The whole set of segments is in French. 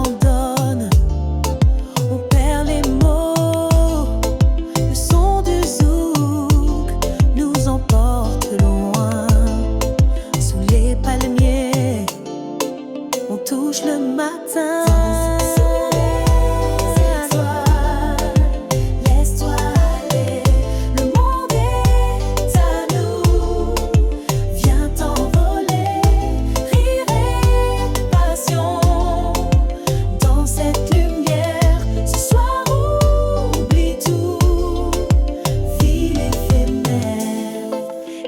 abandonne, on perd les mots. Le son du zouk nous emporte loin. Sous les palmiers, on touche le matin.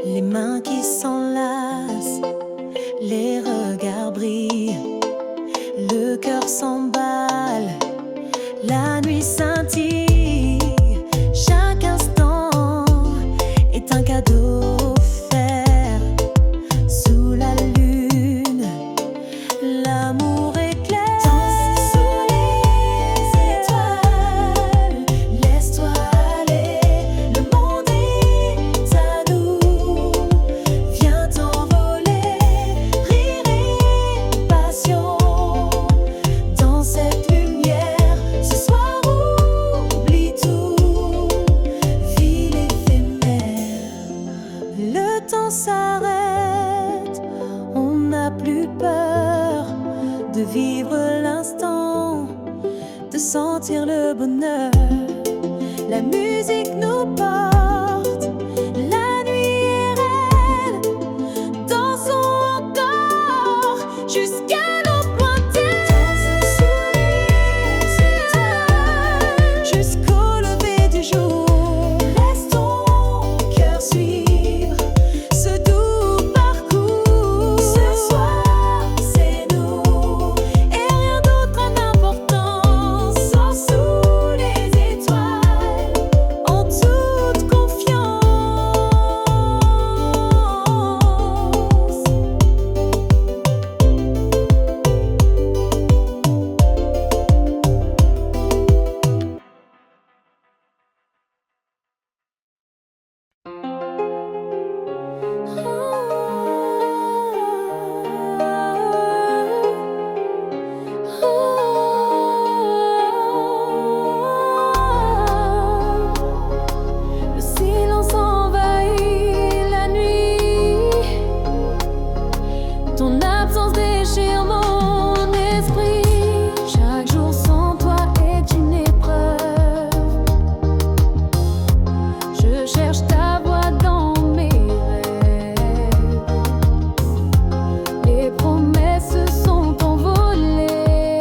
Les mains qui s'enlacent, les regards brillent, le cœur s'emballe, la nuit scintille. Chaque instant est un cadeau offert. Sous la lune, l'amour éclaire. Danse sous les étoiles, laisse-toi aller, le monde est à nous. Viens t'envoler, rire et passion. Dans cette lumière, ce soir oublie tout, vie l'éphémère. Le temps s'arrête, on n'a plus peur de vivre l'instant, de sentir le bonheur. La musique nous porte, la nuit est raide. Dansons encore jusqu'à l'aube lointaine. Sous les étoiles, jusqu'au lever du jour. Laisse ton cœur suivre ce doux parcours. Ce soir, c'est nous et rien d'autre n'a d'importance. Sors sous les étoiles en toute confiance. Le silence envahit la nuit. Ton absence déchire mon esprit. Chaque jour sans toi est une épreuve. Je cherche ta voix dans mes rêves. Les promesses se sont envolées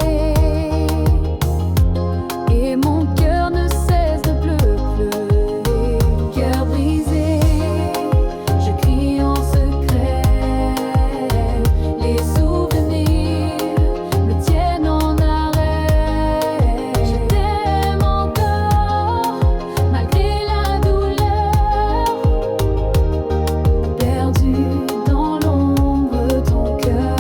et mon cœur ne cesse de pleurer. Cœur brisé, je crie en secret. Les souvenirs me tiennent en arrêt. Je t'aime encore malgré la douleur. Perdu dans l'ombre de ton cœur.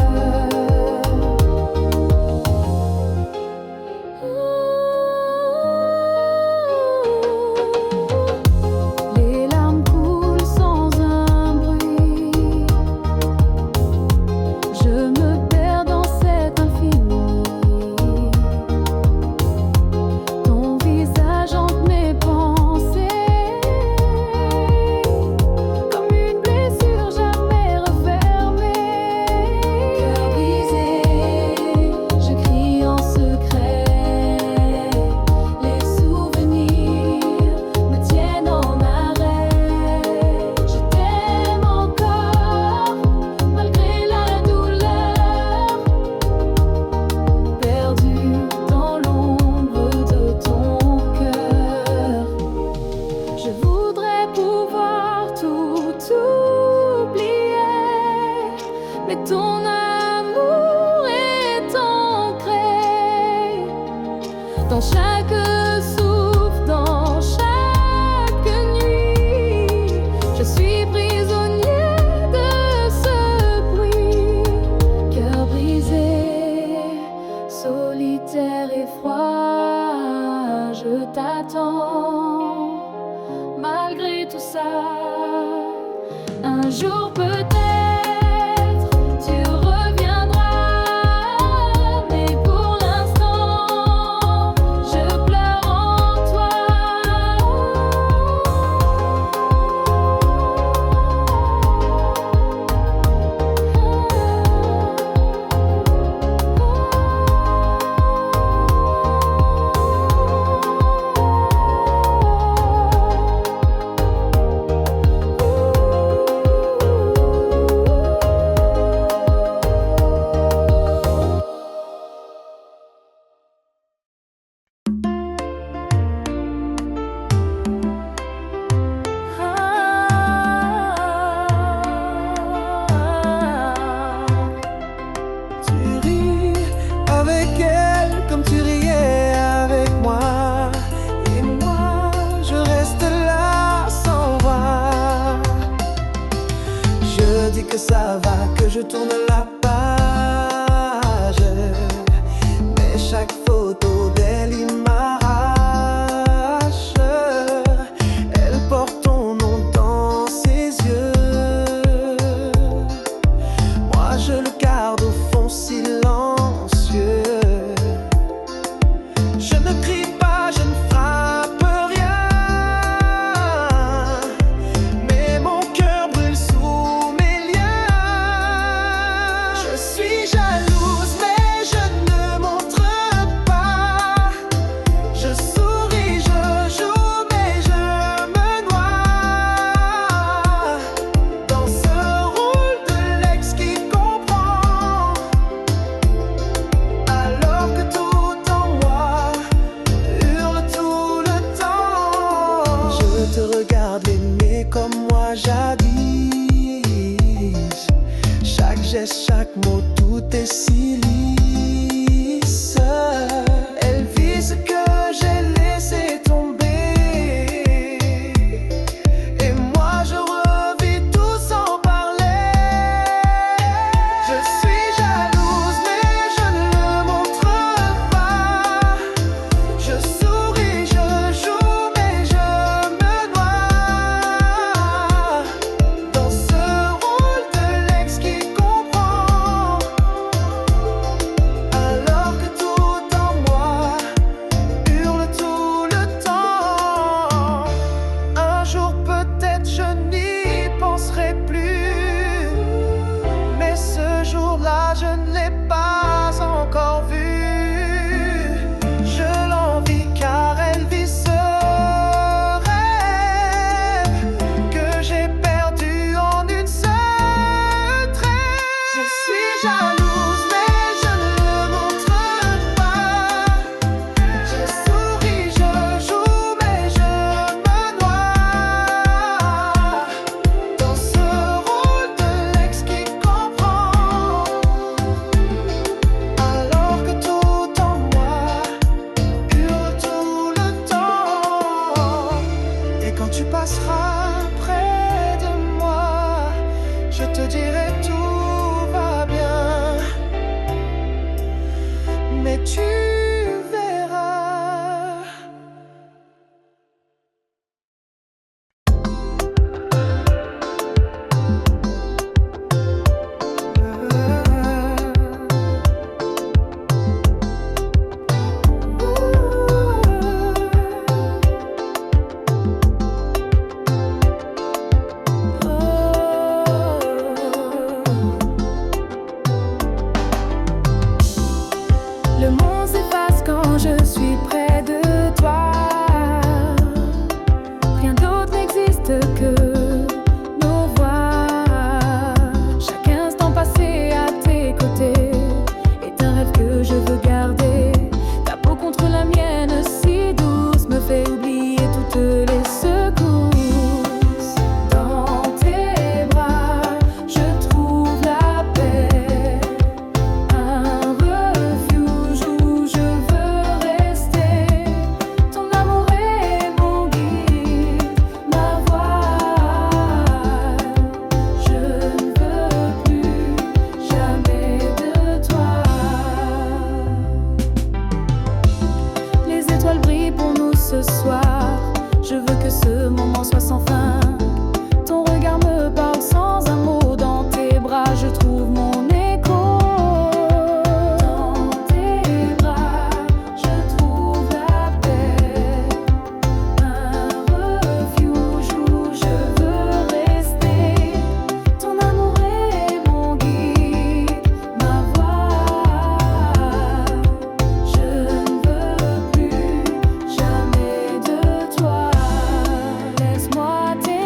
Les larmes coulent sans un bruit. Je me perds dans cet infini. Ton visage hante mes pensées, comme une blessure jamais refermée. Cœur brisé, je crie en secret. Les souvenirs me tiennent en arrêt. Je t'aime encore malgré la douleur. Perdu dans l'ombre de ton cœur. Je voudrais pouvoir tout oublier, mais ton amour est ancré dans chaque souffle, dans chaque nuit. Je suis prisonnier de ce bruit. Cœur brisé, solitaire et froid, je t'attends malgré tout ça. Un jour peut-être tu reviendras, mais pour l'instant que ça va, que je tourne la page. Mais chaque photo d'elle, il m'arrache. Elle porte ton nom dans ses yeux. Moi je le garde au fond silencieux. Je ne crie pas, je ne frappe rien, mais mon cœur brûle sous mes liens. Je suis jalouse, mais je ne montre pas. Je souris, je joue, mais je me noie dans ce rôle de l'ex qui comprend, alors que tout en moi hurle tout le temps. Je te regarde l'aimer comme moi jadis. Chaque geste, chaque mot, tout est si lisse. Elle vit ce que j'ai laissé tomber, et moi je revis tout sans parler. Je suis jalouse, mais je ne le montre pas. Je souris, je joue, mais je me noie dans ce rôle de l'ex qui comprend, alors que tout en moi hurle tout le temps. Un jour peut-être je n'y penserai plus, mais ce jour-là je ne l'ai pas encore vue. Je l'envie car elle vit ce rêve que j'ai perdu en une seule trêve. Je suis jalouse, mais je ne le montre pas. Je souris, je joue, mais je me noie dans ce rôle de l'ex qui comprend, alors que tout en moi hurle tout le temps. Et quand tu passeras près de moi, je te dirai tout va bien, mais tu verras. Le monde s'efface quand je suis près de toi. Rien d'autre n'existe que nos voix. Chaque instant passé à tes côtés est un rêve que je veux garder. Ta peau contre la mienne si douce me fait oublier toutes les secousses. Dans tes bras, je trouve la paix. Un refuge où je veux rester. Ton amour est mon guide, ma voix. Je ne veux plus jamais de toi. Les étoiles brillent pour nous ce soir. Je veux que ce moment soit sans fin. Ton regard me parle sans un mot. Dans tes bras, je trouve mon écho. Dans tes bras, je trouve la paix. Un refuge où je veux rester. Ton amour est mon guide, ma voix. Je ne veux plus jamais de toi. Laisse-moi t'aimer.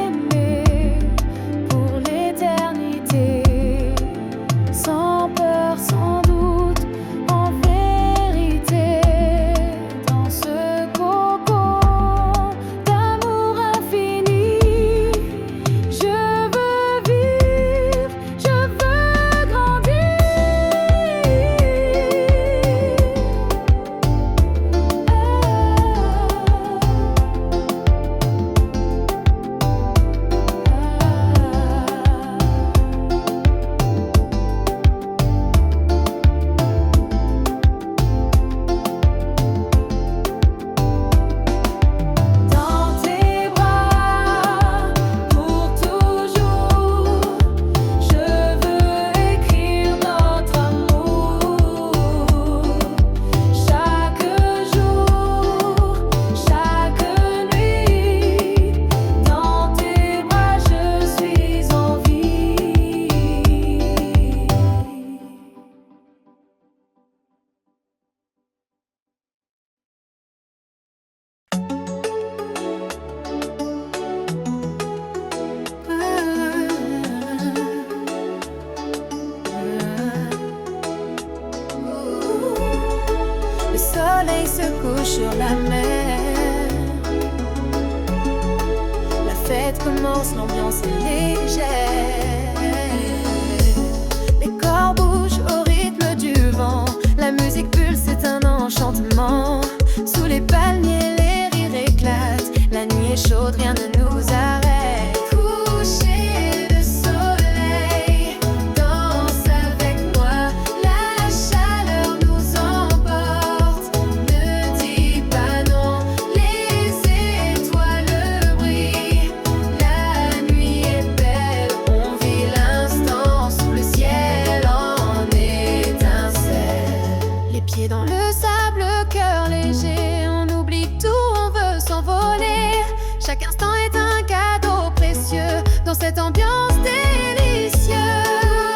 soleil se couche sur la mer. La fête commence, l'ambiance est légère. Les corps bougent au rythme du vent. La musique pulse, c'est un enchantement. Sous les palmiers, les rires éclatent. La nuit est chaude, rien ne nous arrête. Coucher de soleil, danse avec moi. La chaleur nous emporte. Ne dis pas non, les étoiles brillent. La nuit est belle, on vit l'instant sous le ciel en étincelle. Les pieds dans le sable, le cœur léger. On oublie tout, on veut s'envoler. Chaque instant est un cadeau précieux dans cette ambiance délicieuse.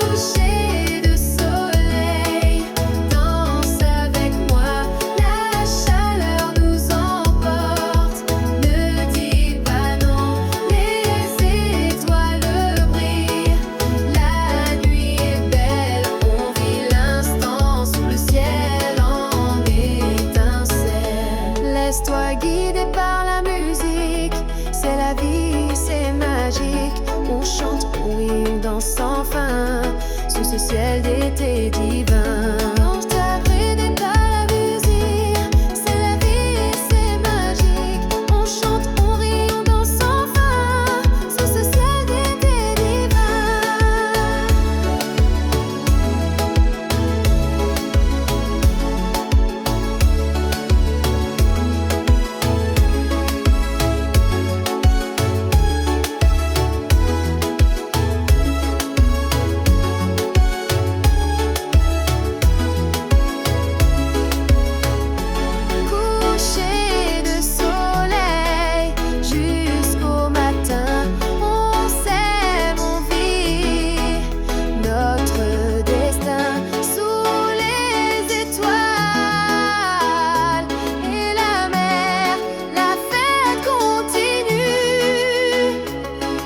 Coucher de soleil, danse avec moi. La chaleur nous emporte. Ne dis pas non, les étoiles brillent. La nuit est belle, on vit l'instant sous le ciel en étincelle. Laisse-toi guider par la musique. C'est la vie, c'est magique. On chante, on rit, on danse sans fin sous ce ciel d'été divin. Laisse-toi guider par la musique. C'est la vie, c'est magique. On chante, on rit, on danse sans fin sous ce ciel d'été divin. Coucher de soleil jusqu'au matin, on s'aime, on vit notre destin sous les étoiles et la mer. La fête continue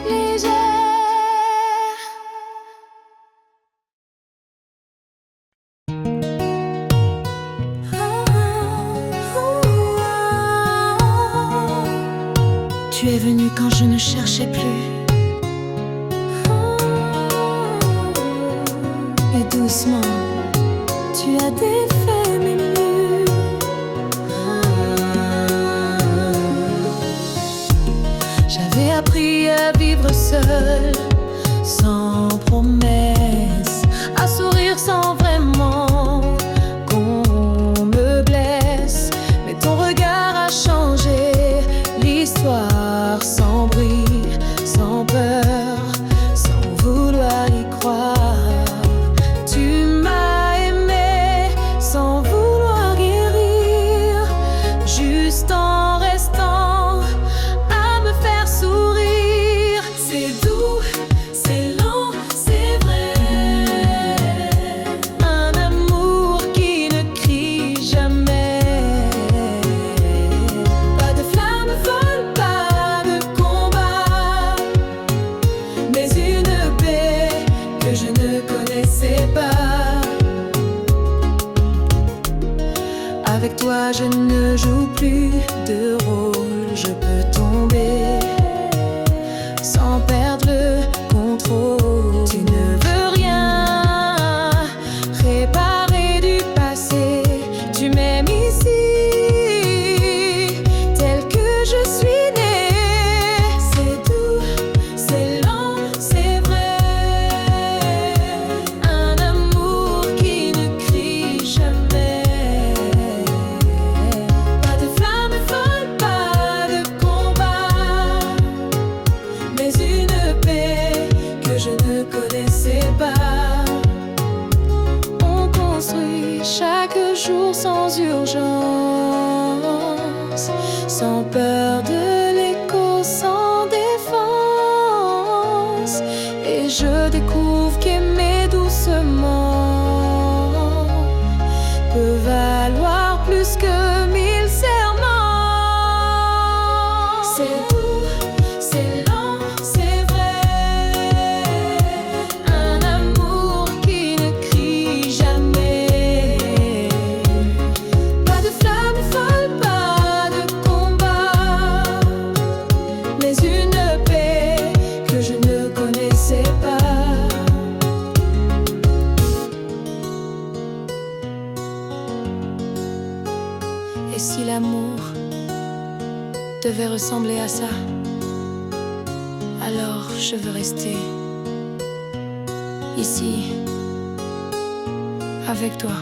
légère. Tu es venu quand je ne cherchais plus. Et doucement, tu as défait mes murs. J'avais appris à vivre seul, sans promesse, à sourire sans vraiment qu'on me blesse. Mais ton regard a changé l'histoire, sans bruit, sans peur, sans vouloir y croire. Tu m'as aimé sans vouloir guérir, juste en restant à me faire sourire. C'est doux, c'est lent, c'est vrai. Un amour qui ne crie jamais. Pas de flamme folle, pas de combat, mais une paix que je ne connaissais pas. Avec toi je ne joue plus de rôle, je peux tomber sans perdre le contrôle. Tu ne veux rien réparer du passé, tu m'aimes ici, tel que je suis né. C'est doux, c'est lent, c'est vrai. Un amour qui ne crie jamais. Pas de flamme folle, pas de combat, mais une paix que je ne connaissais pas. On construit chaque jour sans urgence, sans peur de l'écho, sans défense. Et je découvre qu'aimer doucement peut valoir plus que 1000 serments. C'est doux, c'est lent, c'est vrai. Un amour qui ne crie jamais. Pas de Et si l'amour devait ressembler à ça, alors je veux rester ici avec toi.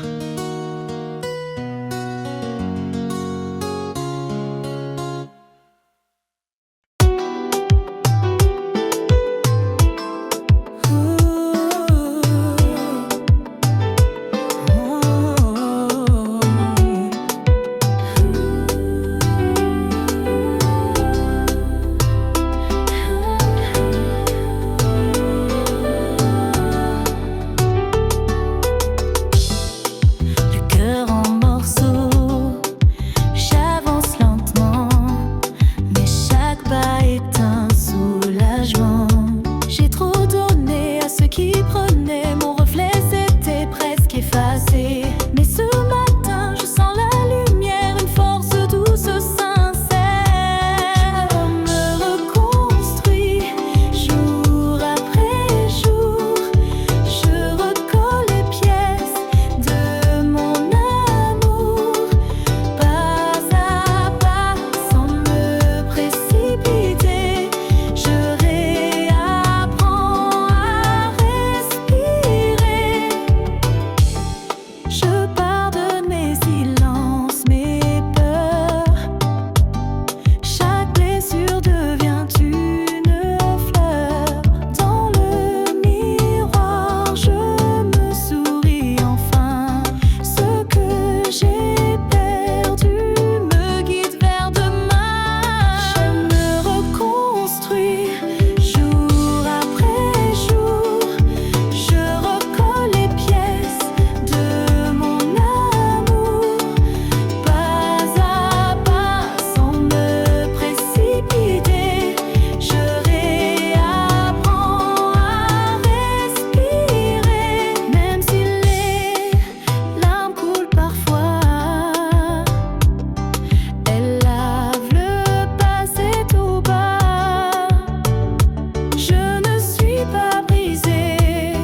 Mais ce matin, je sens la lumière, une force douce, sincère. Je me reconstruis jour après jour. Je recolle les pièces de mon amour, pas à pas, sans me précipiter. Je réapprends à respirer. Je pardonne mes silences, mes peurs. Chaque blessure devient une fleur. Dans le miroir, je me souris enfin. Ce que j'ai perdu me guide vers demain. Je me reconstruis jour après jour. Je recolle les pièces de mon amour, pas à pas, sans me précipiter. Je réapprends à respirer, même si les larmes coulent parfois. Elles lavent le passé tout bas. Je ne suis pas brisée,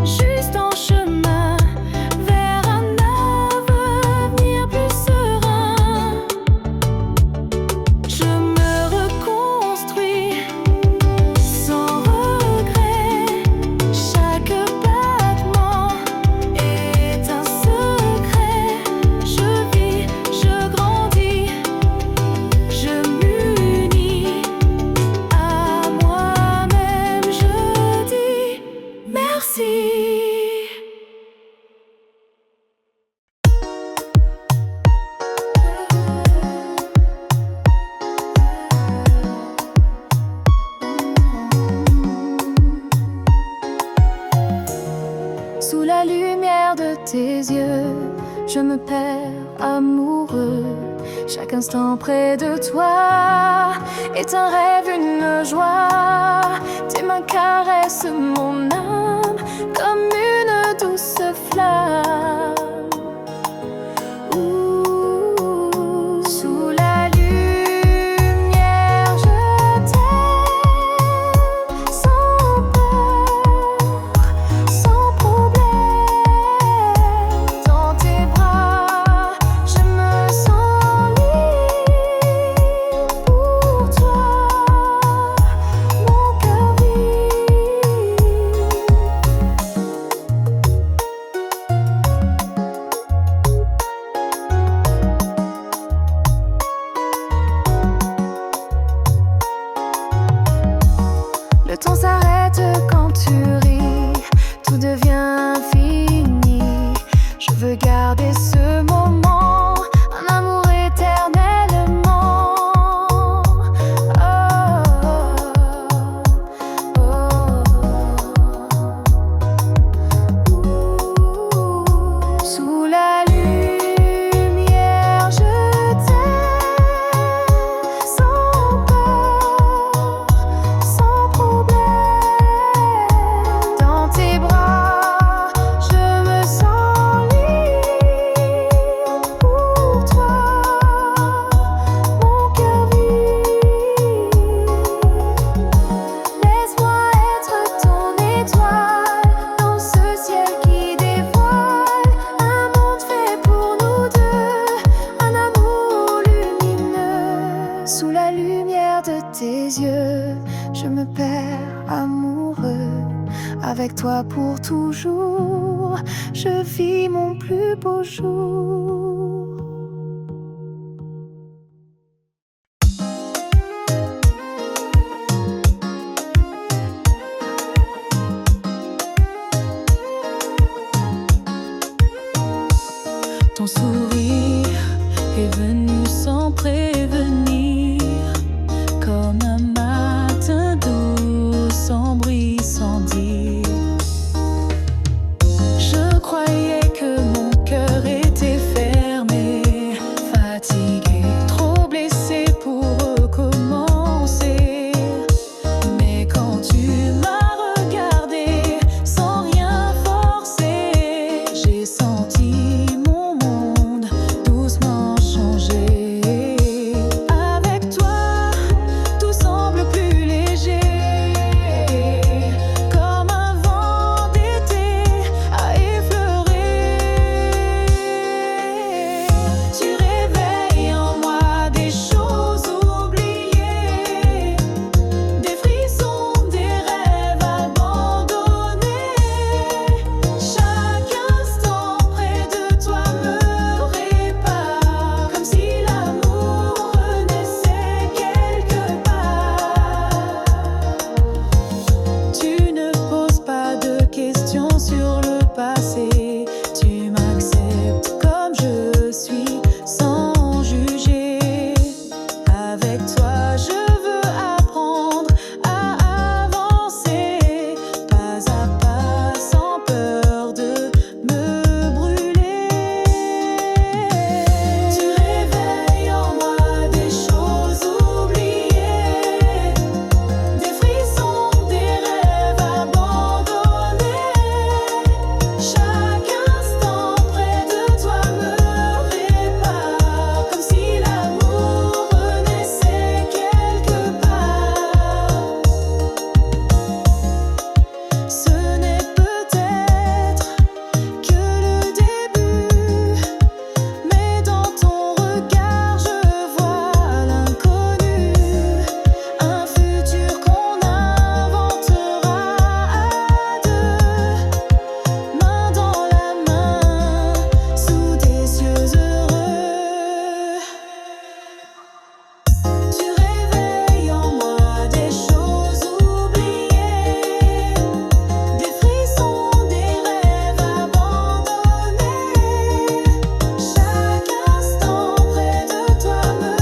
juste en chemin vers un avenir plus serein. Je me reconstruis sans regret. Chaque battement est un secret. Je vis, je grandis, je m'unis à moi-même. Je dis merci. Sous la lumière de tes yeux, je me perds amoureux. Chaque instant près de toi est un rêve, une joie. Tes mains caressent mon âme comme une douce flamme. Ouh, sous la lumière, je t'aime sans peur, sans problème. Dans tes bras, je me sens libre. Pour toi, mon cœur vibre. avec toi pour toujours. Je vis mon plus beau jour. Ton sourire est venu sans prévenir, comme un matin doux, sans bruit, sans dire. Je croyais que mon cœur était fermé, fatigué, trop blessé pour recommencer. Mais quand tu m'as regardé sans rien forcer, j'ai senti mon monde doucement changer. Avec toi, tout semble plus léger, comme un vent d'été à effleurer. Tu réveilles en moi des choses oubliées, des frissons, des rêves abandonnés. Chaque instant près de toi me répare, comme si l'amour renaissait quelque part. Tu ne poses pas de questions sur le passé, tu m'acceptes comme je suis sans juger. Avec toi je veux apprendre à avancer, pas à pas, sans peur de me brûler. Tu réveilles en moi des choses oubliées, des frissons, des rêves abandonnés. Chaque instant près de toi me répare, comme si l'amour renaissait quelque part. Ce n'est peut-être que le début, mais dans ton regard je vois l'inconnu, un futur qu'on inventera à deux, main dans la main, sous des cieux heureux. Tu réveilles en moi des choses oubliées, des frissons, des rêves abandonnés. Chaque instant près de toi me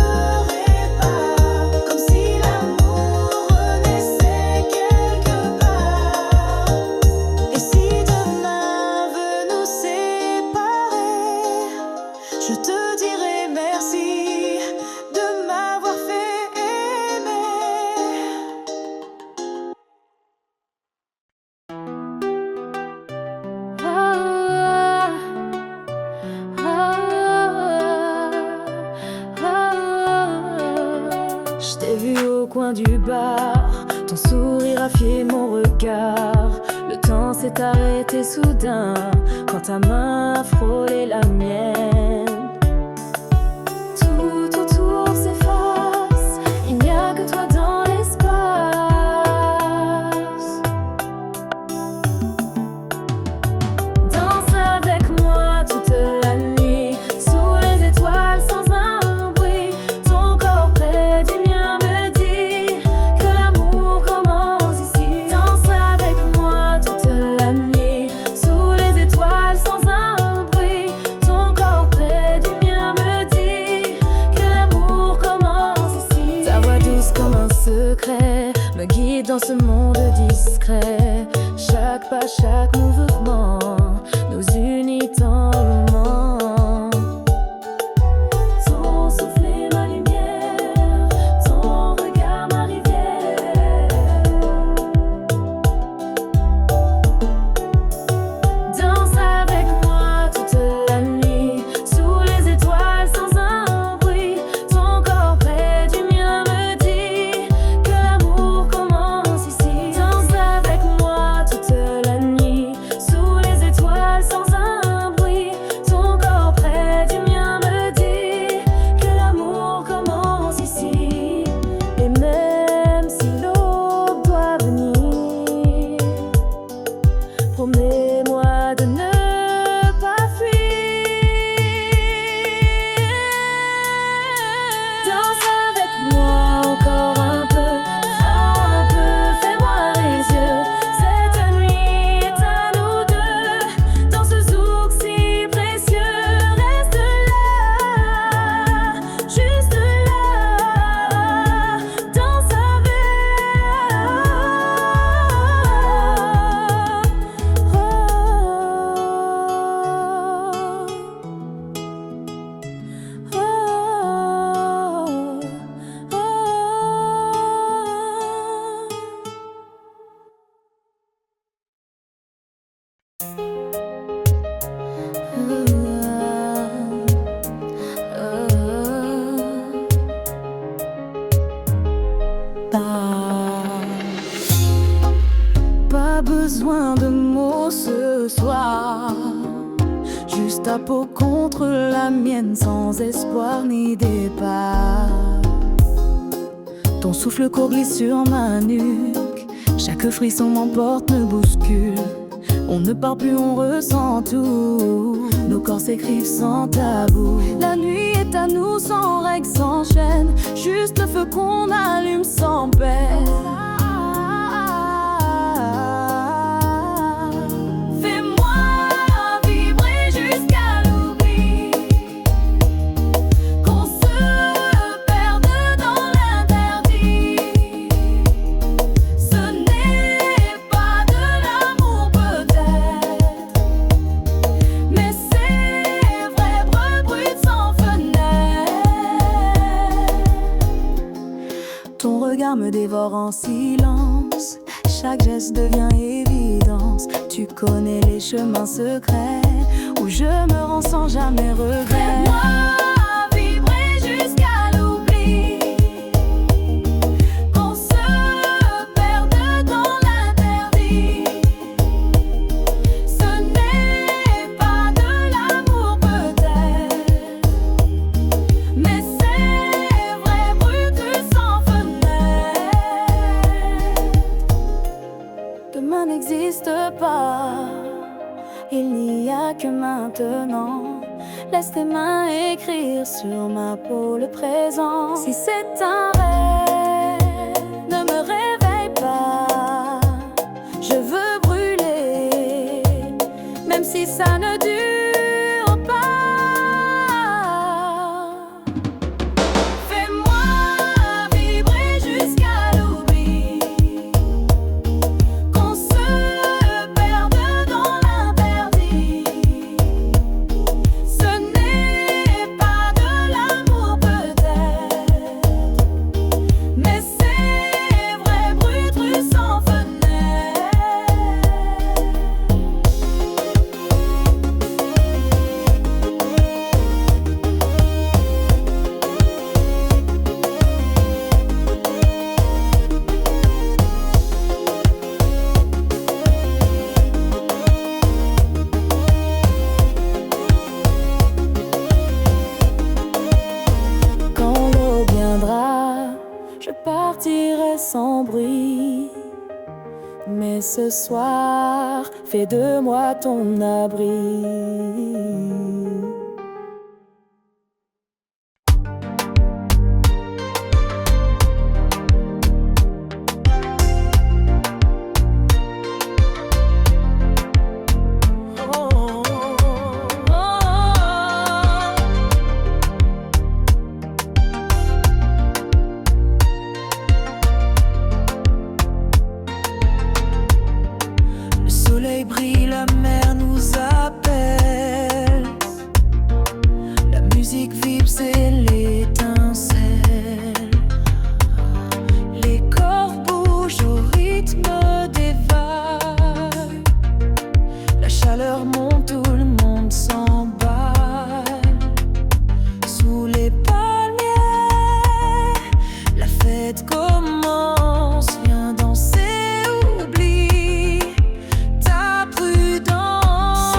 répare, comme si l'amour renaissait quelque part. Et si demain veut nous séparer, je te dirai merci de m'avoir fait aimer. Ah, ah, ah. Je t'ai vu au coin du bar, ton sourire a fié mon regard. Le temps s'est arrêté soudain quand ta main a frôlé la mienne. Tout autour s'efface, il n'y a que toi dans l'espace. Danse avec moi toute la nuit, sous les étoiles sans un bruit. Ton corps près du mien me dit que l'amour commence ici. Danse avec moi toute la nuit, sous les étoiles sans un bruit. Ton corps près du mien me dit que l'amour commence ici. Ta voix douce comme un secret me guide dans ce monde discret. Chaque pas, chaque mouvement nous unit tendrement. Ton souffle est ma lumière, ton regard ma rivière. Danse avec moi toute la nuit, sous les étoiles sans un bruit. Ton corps près du mien me dit que l'amour commence ici. Danse avec moi toute la nuit, sous les ta peau contre la mienne sans espoir ni départ. Ton souffle court glisse sur ma nuque, chaque frisson m'emporte, me bouscule. On ne parle plus, on ressent tout, nos corps s'écrivent sans tabou. La nuit est à nous sans règles, sans chaîne, juste le feu qu'on allume sans peine. Ton regard me dévore en silence, chaque geste devient évidence. Tu connais les chemins secrets où je me rends sans jamais regret. Fais-moi vibrer jusqu'à l'oubli, qu'on se perde dans l'interdit. Ce n'est pas de l'amour peut-être, mais c'est vrai brut sans fenêtre. Demain n'existe pas, il n'y a que maintenant. Laisse tes mains écrire sur ma peau le présent. Si c'est un rêve, ne me réveille pas. Je veux brûler, même si ça ne dure pas. Fais-moi vibrer jusqu'à l'oubli, qu'on se perde dans l'interdit. Ce n'est pas de l'amour peut-être, mais c'est vrai brut sans fenêtre. Quand l'eau viendra, je partirai sans bruit. Mais ce soir, fais de moi ton abri. Le soleil brille, la mer nous appelle. La musique vibre, c'est l'étincelle. Les corps bougent au rythme des vagues. La chaleur monte, tout le monde s'emballe. Sous les palmiers, la fête commence. Viens danser, oublie ta prudence.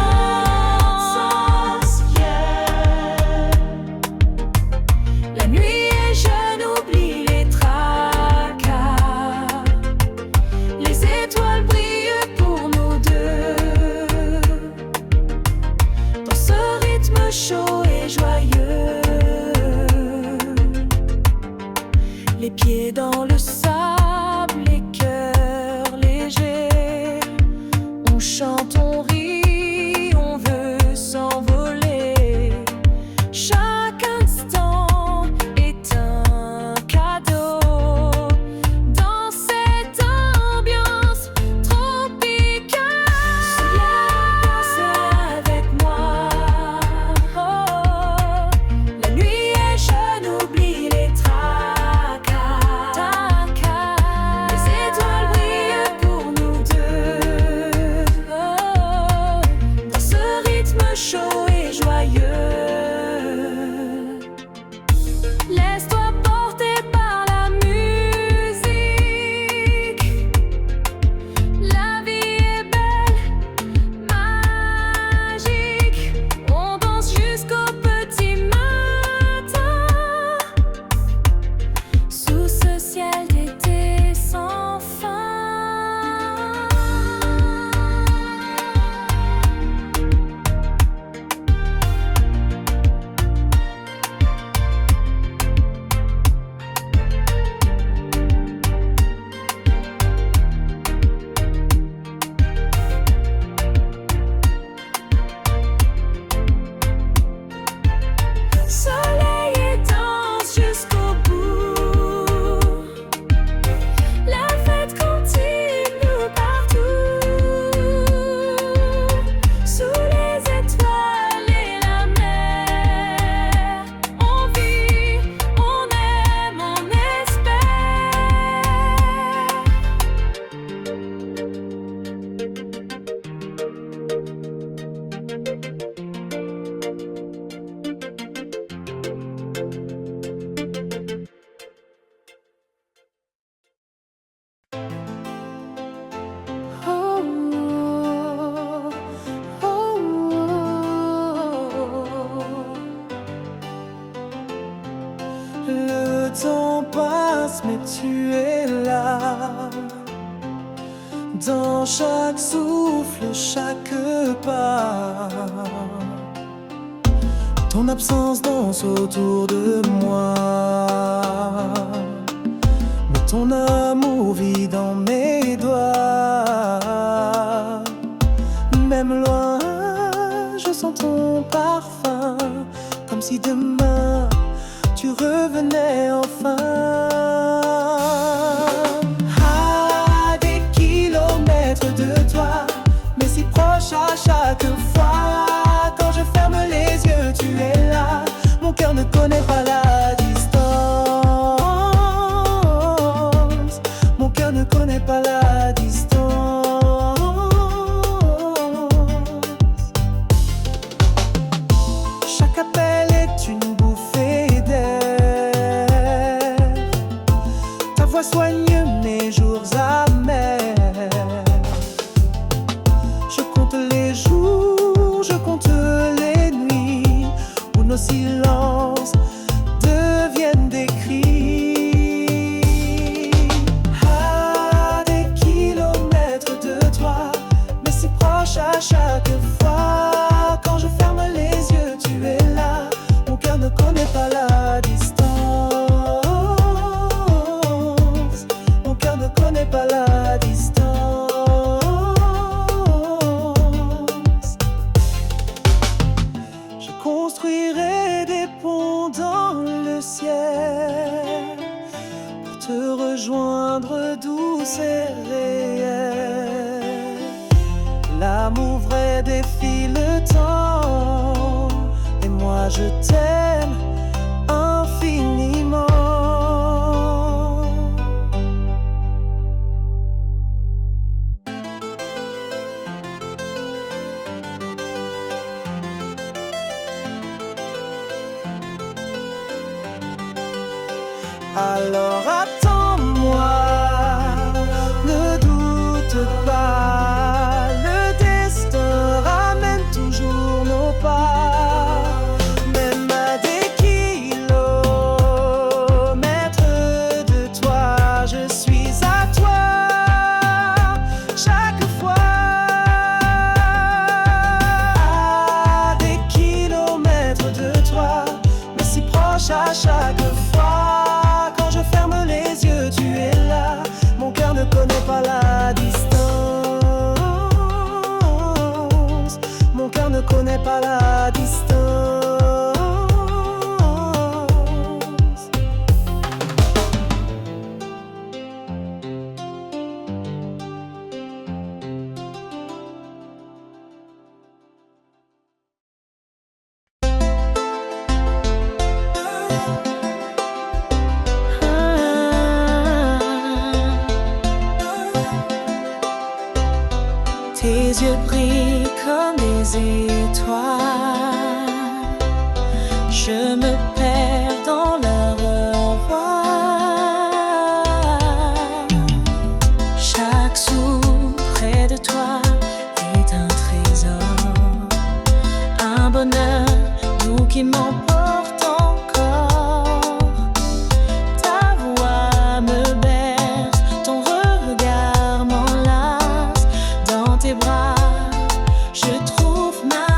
La nuit est jeune, oublie les tracas. Les étoiles brillent pour nous deux. Dans ce rythme chaud et joyeux, les pieds dans le sable, les cœurs légers. On chante, on rit, on veut s'envoler. Chaque instant est un cadeau. Dans cette ambiance tropicale, danse avec moi. La nuit est jeune, oublie les tracas. Le temps passe mais tu es là, dans chaque souffle, chaque pas. Ton absence danse autour de moi, mais ton amour vit dans mes doigts. Même loin, je sens ton parfum, comme si demain tu revenais enfin. À des kilomètres de toi, mais si proche à chaque fois. Quand je ferme les yeux, tu es là. Mon cœur ne connaît pas la distance. Mon cœur ne connaît pas la distance. Chaque appel est une bouffée d'air. Ta voix soigne mes jours amers. Je compte les jours, je compte les nuits où nos silences deviennent des cris. À des kilomètres de toi, mais si proche à chaque fois. Quand je ferme les yeux, tu es là. Mon cœur ne connaît pas la distance. Mon cœur ne connaît pas la distance. Je construirai des ponts dans le ciel pour te rejoindre douce et réelle. L'amour vrai défie le temps et moi je t'aime infiniment. Alors attends-moi, ne doute pas, le destin ramène toujours nos pas. Même à des kilomètres de toi, je suis à toi chaque fois. À des kilomètres de toi, mais si proche à chaque fois. Quand je ferme les yeux, tu es là. Mon cœur ne connaît pas la distance. Mon cœur ne connaît pas la distance. Tes yeux brillent comme des étoiles. Je me perds dans leur voile. Chaque souffle près de toi est un trésor, un bonheur doux qui m'emporte encore. Ta voix me berce, ton regard m'enlace. Dans tes bras, je trouve ma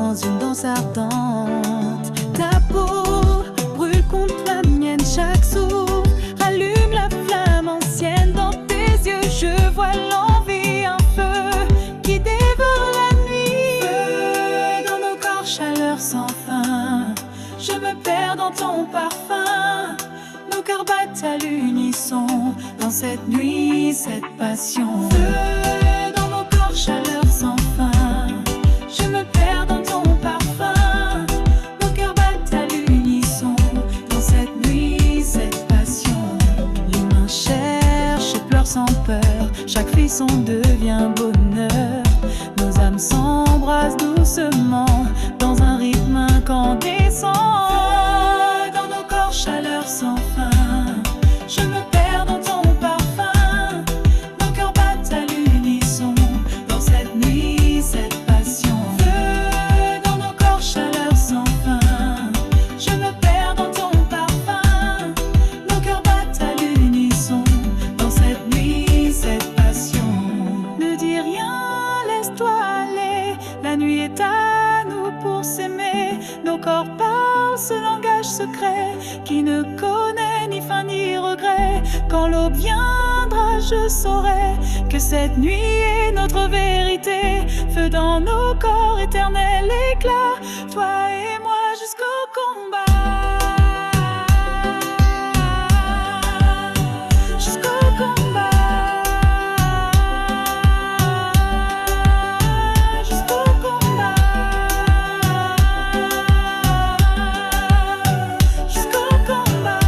dans une danse ardente. Ta peau brûle contre la mienne, chaque souffle rallume la flamme ancienne. Dans tes yeux je vois l'envie, un feu qui dévore la nuit. Feu dans nos corps, chaleur sans fin, je me perds dans ton parfum. Nos cœurs battent à l'unisson dans cette nuit, cette passion. Feu dans nos corps, chaleur sans fin, je me perds dans ton parfum. Nos cœurs battent à l'unisson dans cette nuit, cette passion. Les mains cherchent et pleurent sans peur, chaque frisson devient bonheur. Nos âmes s'embrassent doucement dans un rythme incandescent. Feu dans nos corps, chaleur sans fin, je me perds dans ton parfum. Nos cœurs battent à l'unisson dans cette nuit, cette passion. Feu dans nos corps, chaleur sans fin, je me perds dans ton parfum. Nos cœurs battent à l'unisson dans cette nuit, cette passion. Ne dis rien, laisse-toi aller, la nuit est à nous pour s'aimer. Nos corps parlent ce langage secret qui ne connaît ni fin ni regret. Quand l'aube viendra, je saurai que cette nuit est notre vérité. Feu dans nos corps, éternel éclat, toi et moi jusqu'au combat. Jusqu'au combat. Jusqu'au combat. Jusqu'au combat.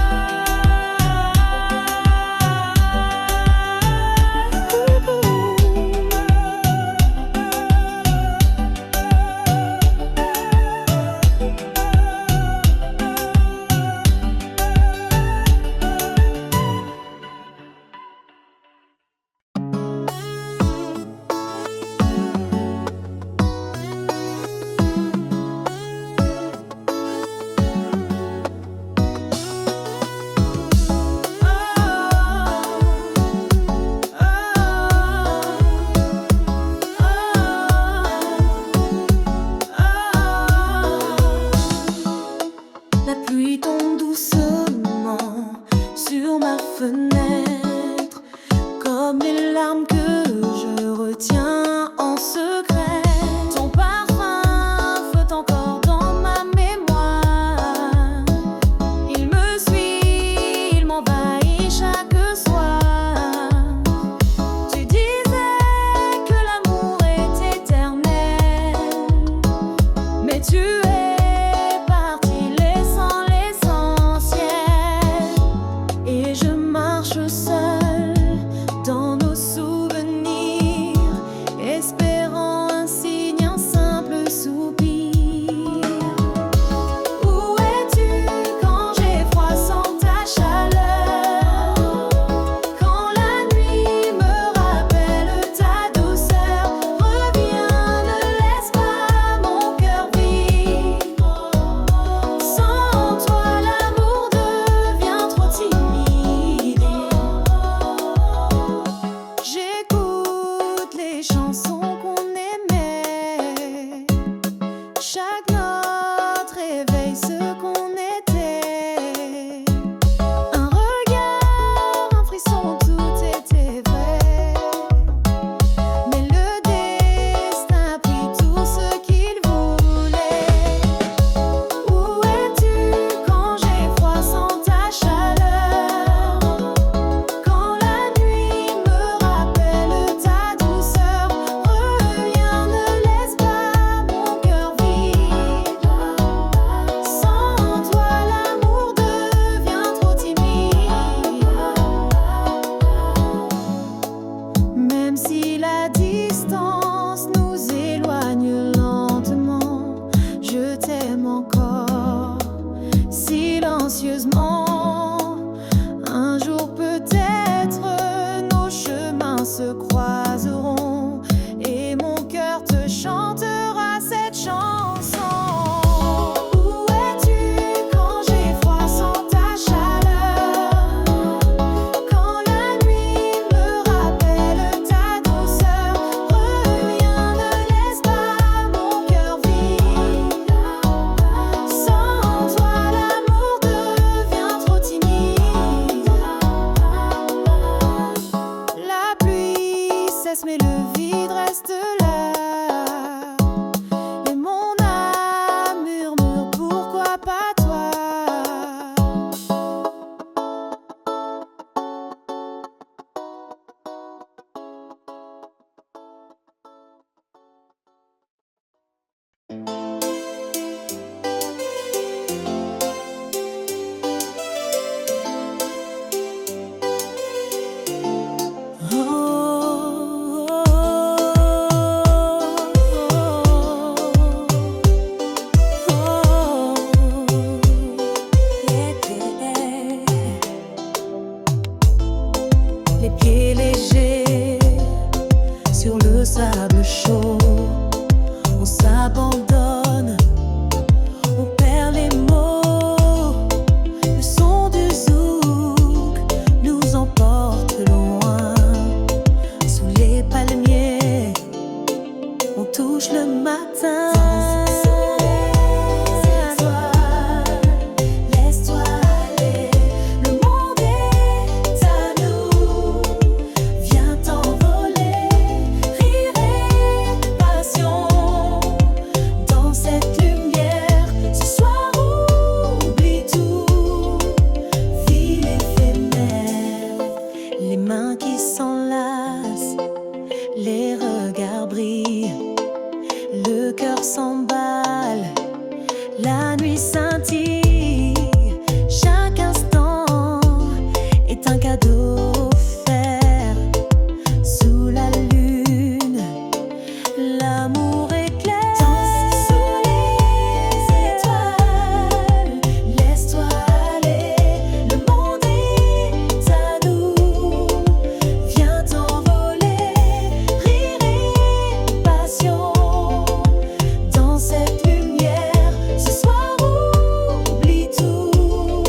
La pluie tombe doucement sur ma fenêtre, comme les larmes que je retiens en secret. Ton parfum flotte encore dans ma mémoire. Il me suit, il m'envahit chaque soir. Tu disais que l'amour est éternel, mais tu es parti laissant l'essentiel. Et je marche seule dans nos souvenirs, espérant un signe, un simple soupir. Où es-tu quand j'ai froid sans ta chaleur? Quand la nuit me rappelle ta douceur, reviens, ne laisse pas mon cœur vivre. La nuit scintille, chaque instant est un cadeau offert sous la lune. L'amour éclaire. Danse sous les étoiles, laisse-toi aller, le monde est à nous. Viens t'envoler, rire et passion. Dans cette lumière, ce soir oublie tout,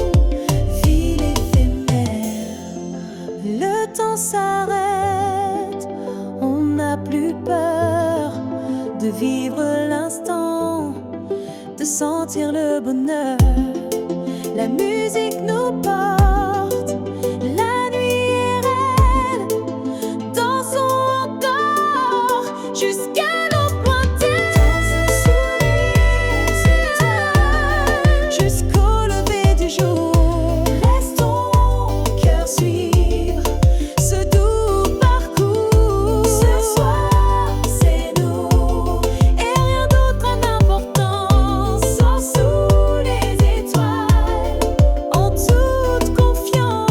ville éphémère. Le temps s'arrête, on n'a plus peur de vivre l'instant, de sentir le bonheur. La musique nous porte, la nuit est raide. Dansons encore jusqu'à nos pointelles. Sous les étoiles, jusqu'au lever du jour. Laisse ton cœur suivre ce doux parcours. Ce soir, c'est nous et rien d'autre n'a d'importance. Sors sous les étoiles en toute confiance.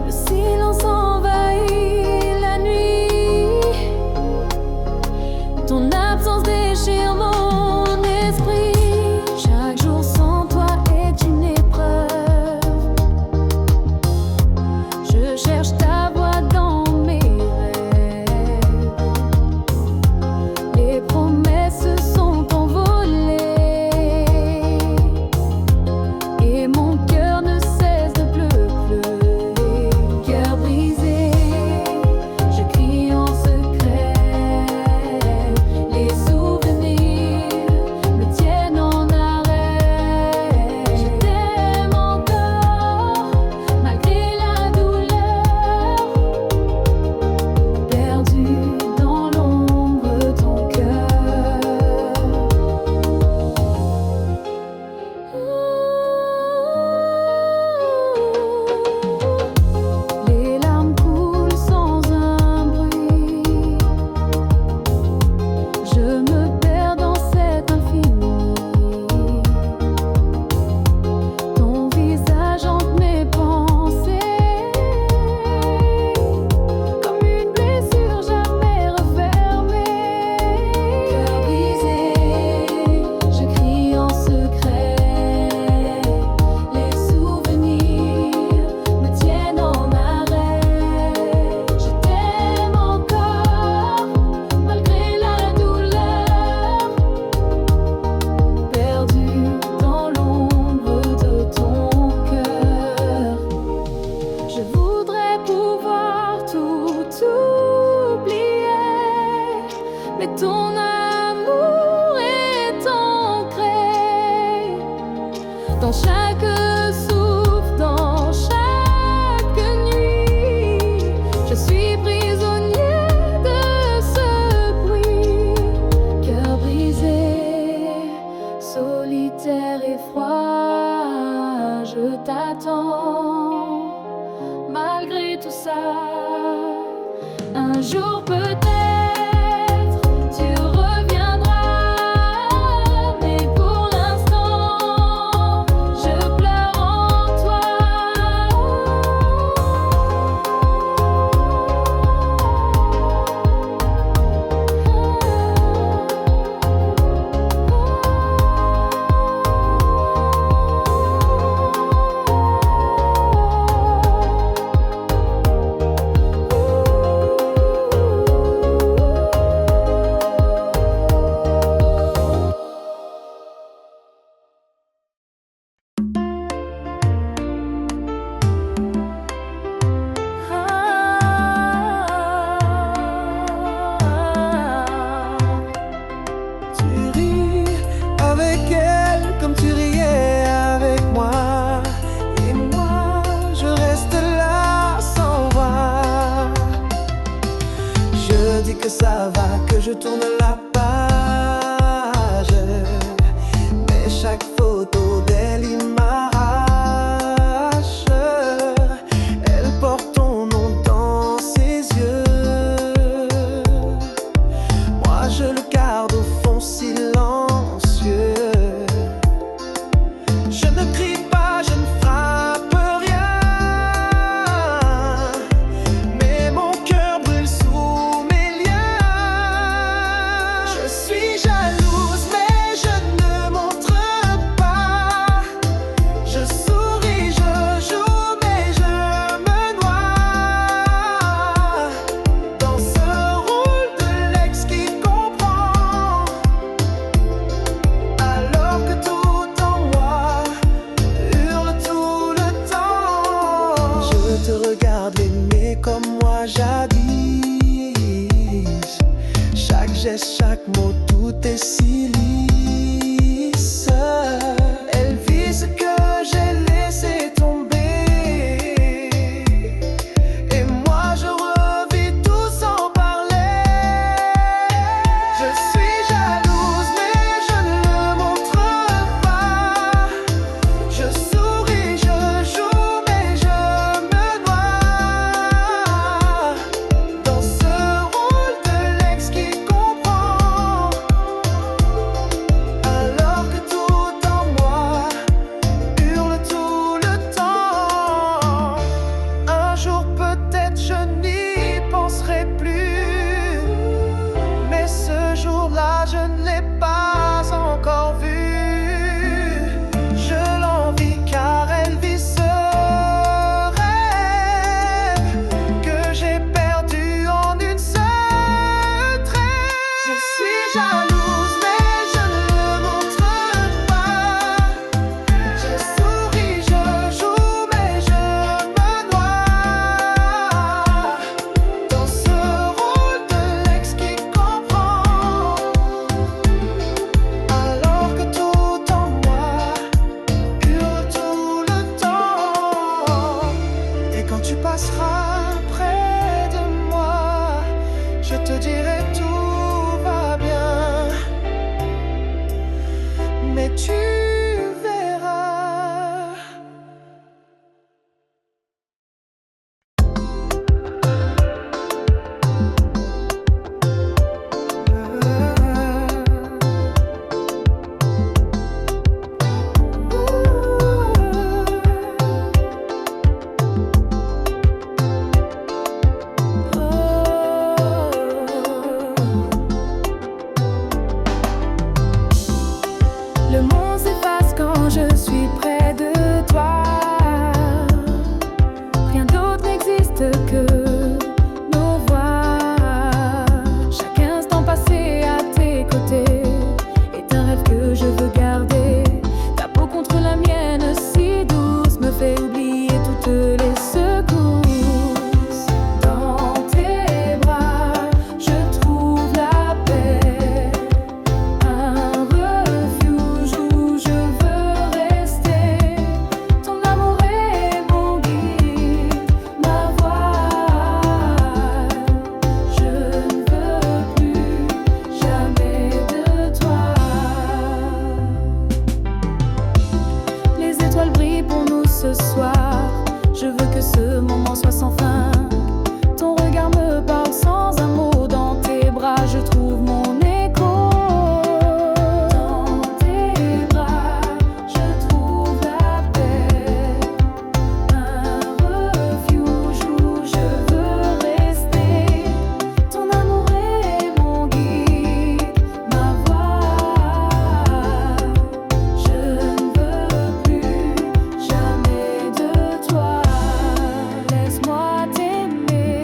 Le silence envahit la nuit. Ton absence déchire mon esprit. Chaque jour sans toi est une épreuve. Je cherche ta voix dans mes rêves. Les promesses se sont envolées et mon cœur ne cesse de pleurer. Cœur brisé, je crie en secret. Les souvenirs me tiennent en arrêt. Je t'aime encore malgré la douleur. Perdu dans l'ombre de ton cœur. Les larmes coulent sans un bruit. Je me perds dans cet infini. Ton visage hante mes pensées. Comme une blessure jamais refermée. Cœur brisé, je crie en secret. Les souvenirs me tiennent en arrêt. Je t'aime encore malgré la douleur. Perdu dans l'ombre de ton cœur. Je voudrais pouvoir tout oublier, mais ton amour est ancré dans chaque souffle, dans chaque nuit. Je suis prisonnier de ce bruit. Cœur brisé, solitaire et froid, je t'attends. Malgré tout ça, un jour peut-être tu reviendras. Mais pour l'instant, je pleure en toi. est si lisse. Elle vit ce que j'ai laissé tomber, et moi je revis tout sans parler. Je suis jalouse mais je ne le montre pas. Je souris, je joue mais je me noie dans ce rôle de l'ex qui comprend, alors que tout en moi hurle tout le temps. Un jour peut-être je n'y penserai plus, mais ce jour-là je ne l'ai pas encore vue. Je l'envie car elle vit ce rêve que j'ai perdu en une seule trêve. Je suis jalouse mais je ne le montre pas. Je souris, je joue mais je me noie dans ce rôle de l'ex qui comprend, alors que tout en moi hurle tout le temps. Et quand tu passeras près de moi, je te dirai tout va bien, mais tu verras. Le monde s'efface quand je suis près de toi. Rien d'autre n'existe que nos voix. Chaque instant passé à tes côtés est un rêve que je veux garder. Ta peau contre la mienne si douce me fait oublier toutes les secousses. Dans tes bras, je trouve la paix. Un refuge où je veux rester. Ton amour est mon guide, ma voix. Je ne veux plus jamais de toi. Les étoiles brillent pour nous ce soir. Je veux que ce moment soit sans fin. Ton regard me parle sans un mot. Dans tes bras, je trouve mon écho. Dans tes bras, je trouve la paix. Un refuge où je veux rester. Ton amour est mon guide, ma voix. Je ne veux plus jamais de toi. Laisse-moi t'aimer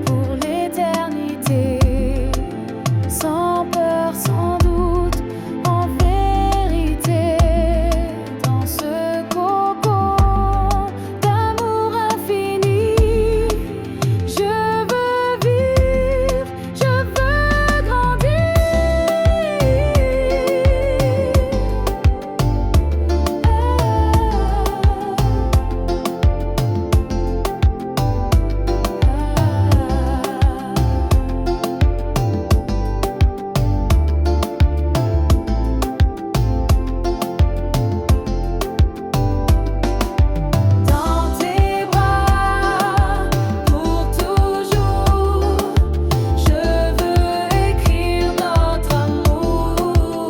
pour l'éternité, sans peur, sans doute, en vérité. Dans ce cocon d'amour infini, je veux vivre, je veux grandir. Dans tes bras, pour toujours, je veux écrire notre amour.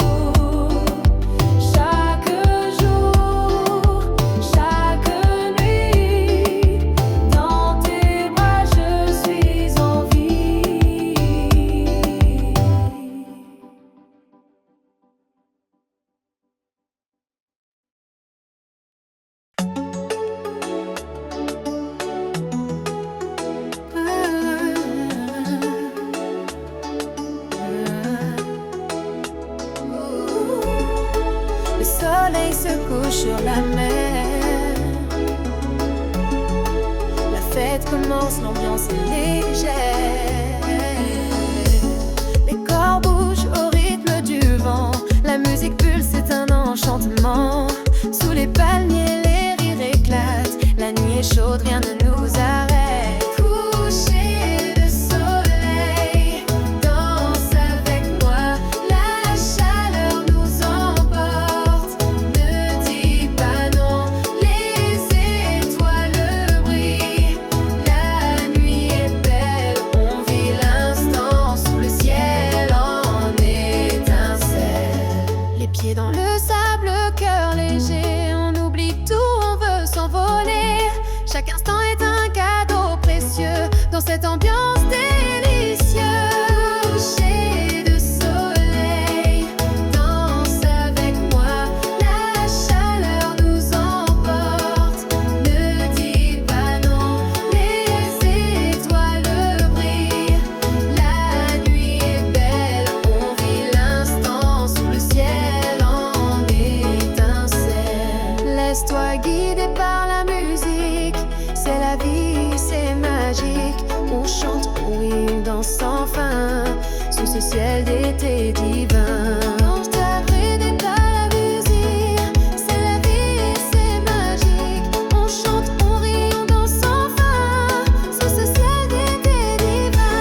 Chaque jour, chaque nuit, dans tes bras, je suis en vie. Le soleil se couche sur la mer. La fête commence, l'ambiance est légère. Les corps bougent au rythme Sous les palmiers, les rires éclatent. La nuit est chaude, rien ne nous arrête. Coucher de soleil, danse avec moi. La chaleur nous emporte. Ne dis pas non, les étoiles brillent. La nuit est belle, on vit l'instant sous le ciel en étincelle. Les pieds dans le sable, le cœur léger, on oublie tout, on veut s'envoler. Chaque instant est un cadeau précieux dans cette ambiance délicieuse. Coucher de soleil, danse avec moi. La chaleur nous emporte. Ne dis pas non, les étoiles brillent. La nuit est belle, on vit l'instant sous le ciel en étincelle. Laisse-toi guider par la musique. C'est la vie, c'est magique. On chante, on rit, on danse sans fin sous ce ciel d'été divin. Lance-toi, guidé par la musique. C'est la vie, c'est magique. On chante, on rit, on danse sans fin sous ce ciel d'été divin.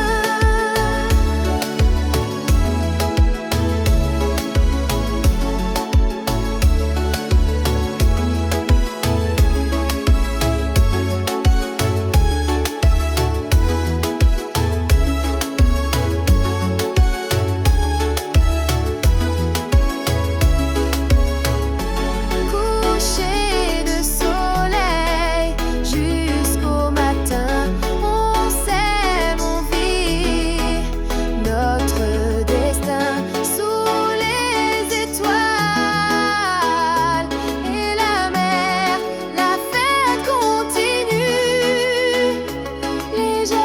Coucher de soleil jusqu'au matin, on s'aime, on vit notre destin sous les étoiles et la mer. La fête continue légère.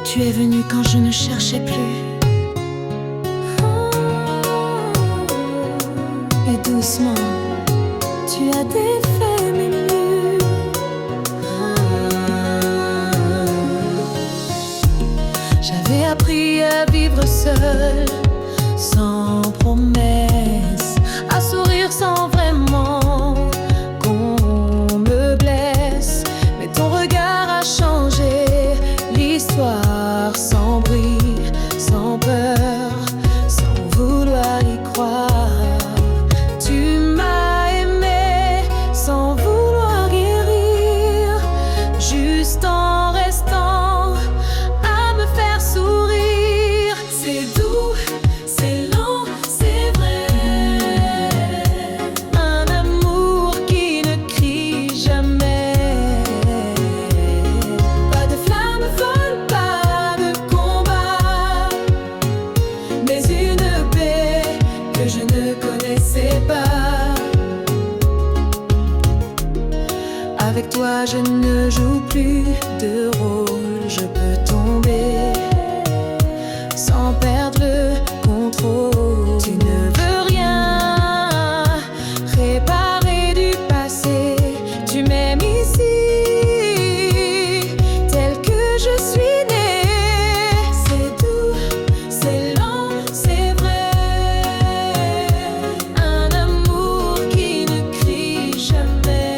Tu es venu quand je ne cherchais plus. Et doucement, tu as défait mes murs. J'avais appris à vivre seul, sans promesse, à sourire sans vraiment qu'on me blesse. Mais ton regard a changé l'histoire, sans bruit, sans peur, sans vouloir y croire. Tu m'as aimé sans vouloir guérir, juste en restant à me faire sourire. C'est doux, c'est lent, c'est vrai. Un amour qui ne crie jamais. Pas de flamme folle, pas de combat, mais une paix que je ne connaissais pas. Avec toi je ne joue plus de rôle, je peux tomber sans perdre le contrôle. Tu ne veux rien réparer du passé, tu m'aimes ici tel que je suis né. C'est doux, c'est lent, c'est vrai. Un amour qui ne crie jamais.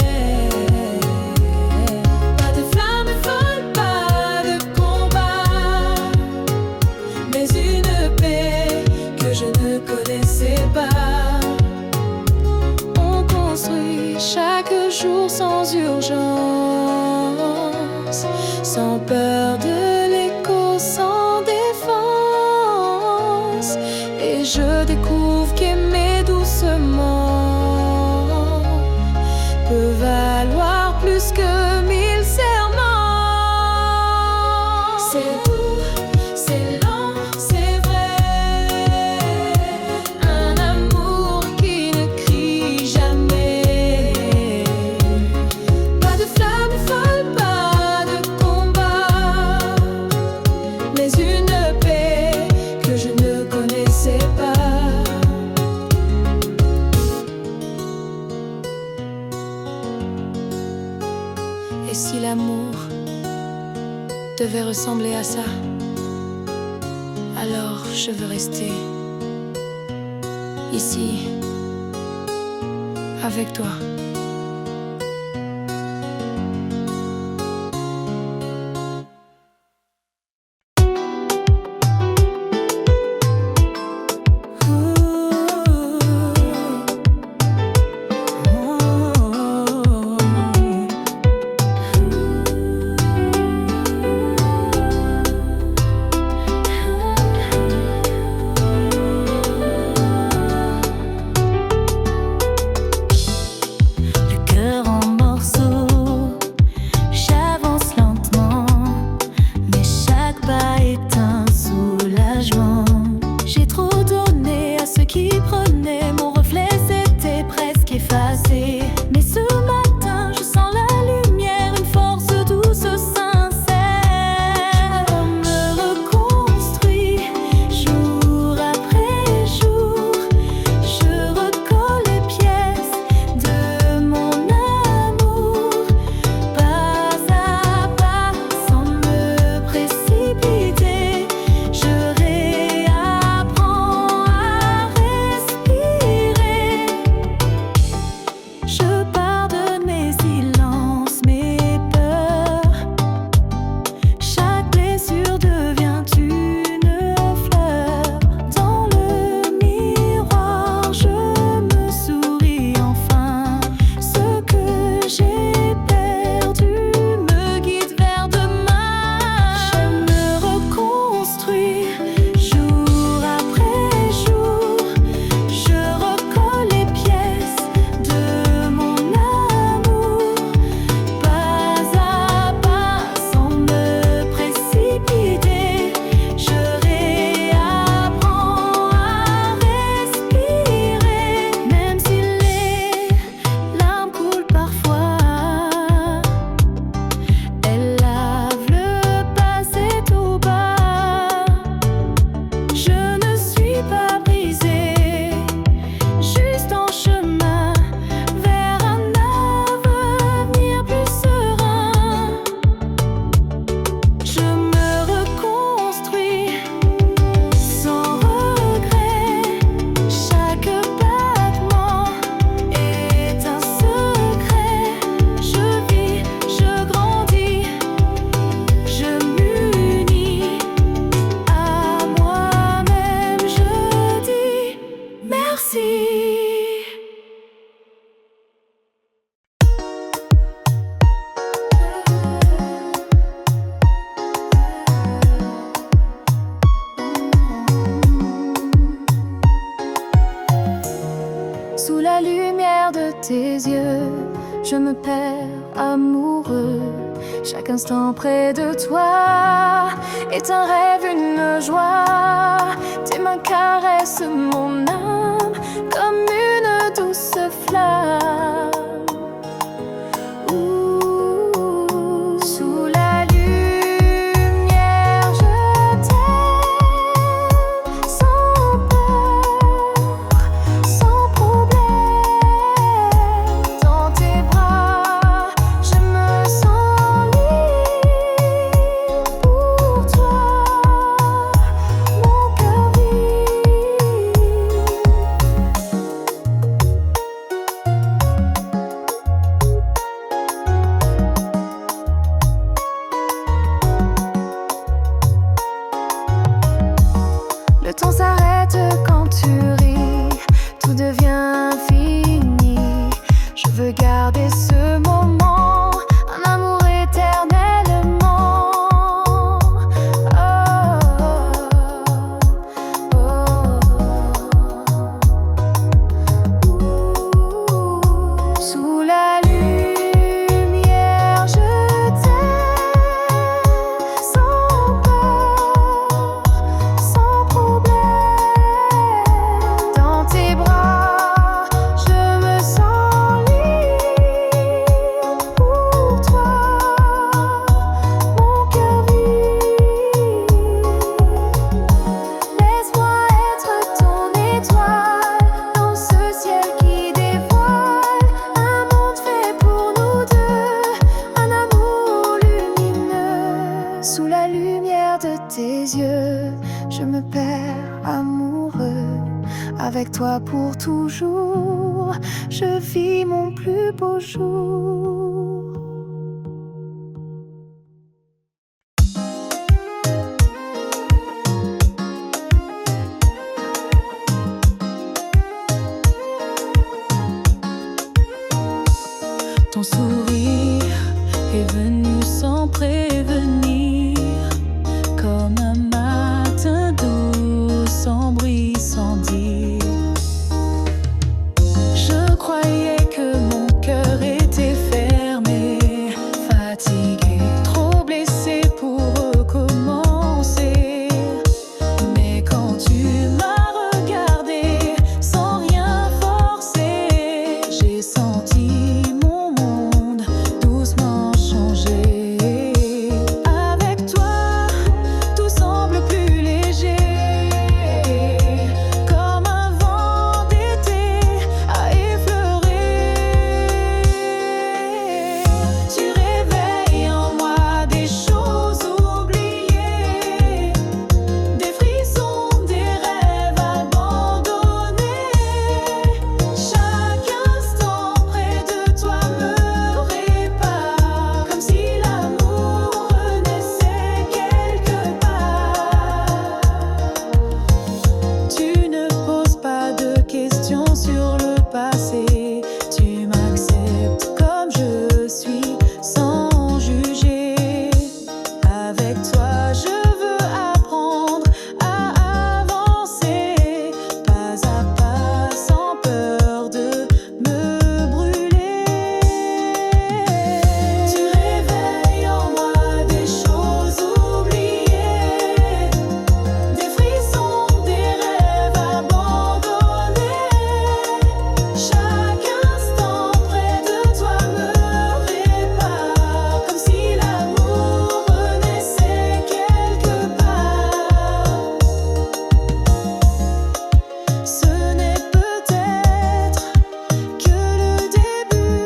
Pas de flamme folle, pas de combat, mais une paix que je ne connaissais pas. On construit chaque jour sans urgence, sans peur de l'écho, sans défense. Et je découvre qu'aimer doucement peut valoir plus que 1000 serments. C'est doux, c'est lent, c'est vrai. Un amour qui ne crie jamais. Pas de flamme folle, pas de combat, mais une paix que je ne connaissais pas. Si l'amour devait ressembler à ça, alors je veux rester ici avec toi. Sous la lumière de tes yeux, je me perds amoureux. Chaque instant près de toi est un rêve, une joie. Tes mains caressent mon âme comme une douce flamme. Sous la lumière, je t'aime sans peur, sans problème. Dans tes bras, je me sens libre. Pour toi, mon cœur vibre. je me perds amoureux. Avec toi pour toujours, je vis mon plus beau jour. Ton sourire est venu sans prévenir, comme un matin doux, sans bruit, sans dire. Je croyais que mon cœur était fermé, fatigué, trop blessé pour recommencer. Mais quand tu m'as regardé sans rien forcer, j'ai senti mon monde doucement changer. Avec toi, tout semble plus léger, comme un vent d'été à effleurer. Tu réveilles en moi des choses oubliées, des frissons, des rêves abandonnés. Chaque instant près de toi me répare, comme si l'amour renaissait quelque part. Tu ne poses pas de questions sur le passé, tu m'acceptes comme je suis sans juger. Avec toi je veux apprendre à avancer, pas à pas, sans peur de me brûler. Tu réveilles en moi des choses oubliées, des frissons, des rêves abandonnés. Chaque instant près de toi me répare, comme si l'amour renaissait quelque part. Ce n'est peut-être que le début,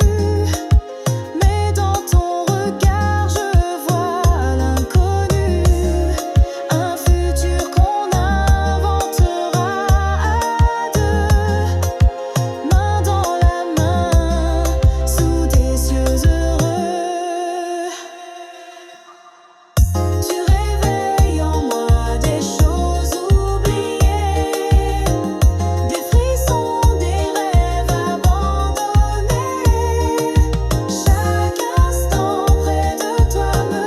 mais dans ton regard je vois l'inconnu, un futur qu'on inventera à deux, main dans la main, sous des cieux heureux. Tu réveilles en moi des choses oubliées, des frissons, des rêves abandonnés. Chaque instant près de toi me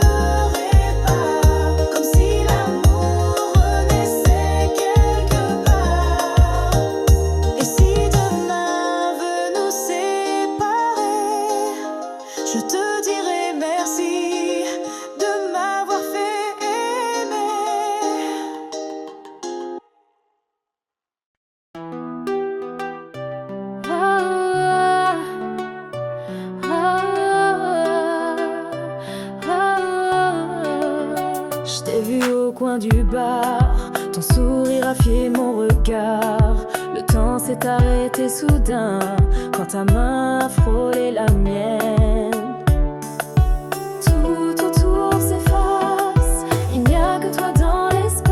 répare, comme si l'amour renaissait quelque part. Et si demain veut nous séparer, je te dirai merci de m'avoir fait aimer. Je t'ai vu au coin du bar, ton sourire a fié mon regard. Le temps s'est arrêté soudain quand ta main a frôlé la mienne. Tout autour s'efface, il n'y a que toi dans l'espace.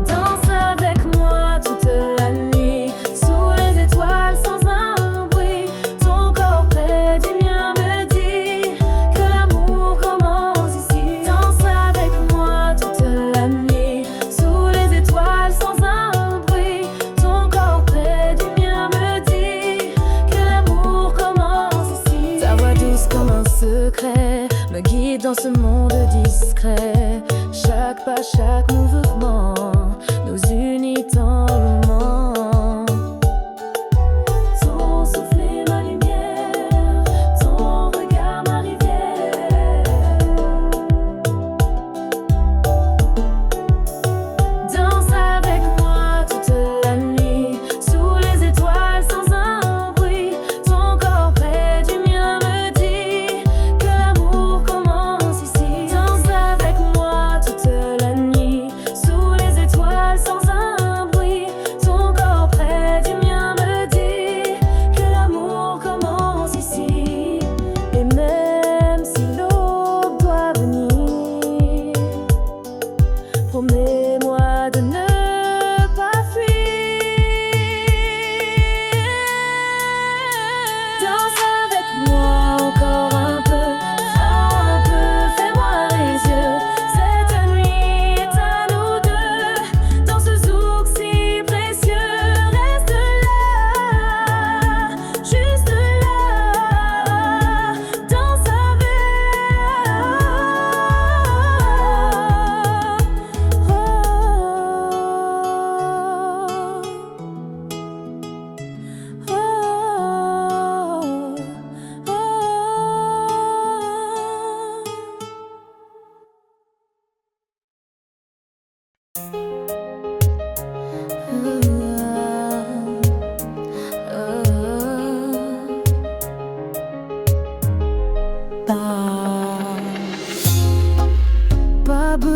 Danse avec moi toute la nuit, sous les étoiles sans un bruit. Ton corps près du mien me dit que l'amour commence ici. Danse avec moi toute la nuit, sous les étoiles sans un bruit. Ton corps près du mien me dit que l'amour commence ici. Ta voix douce comme un secret me guide dans ce monde discret. Chaque pas, chaque mouvement nous unit tendrement. Ton souffle est ma lumière, ton regard ma rivière. Danse avec moi toute la nuit, sous les étoiles sans un bruit. Ton corps près du mien me dit que l'amour commence ici. Danse avec moi toute la nuit, sous les étoiles sans un bruit. Ton corps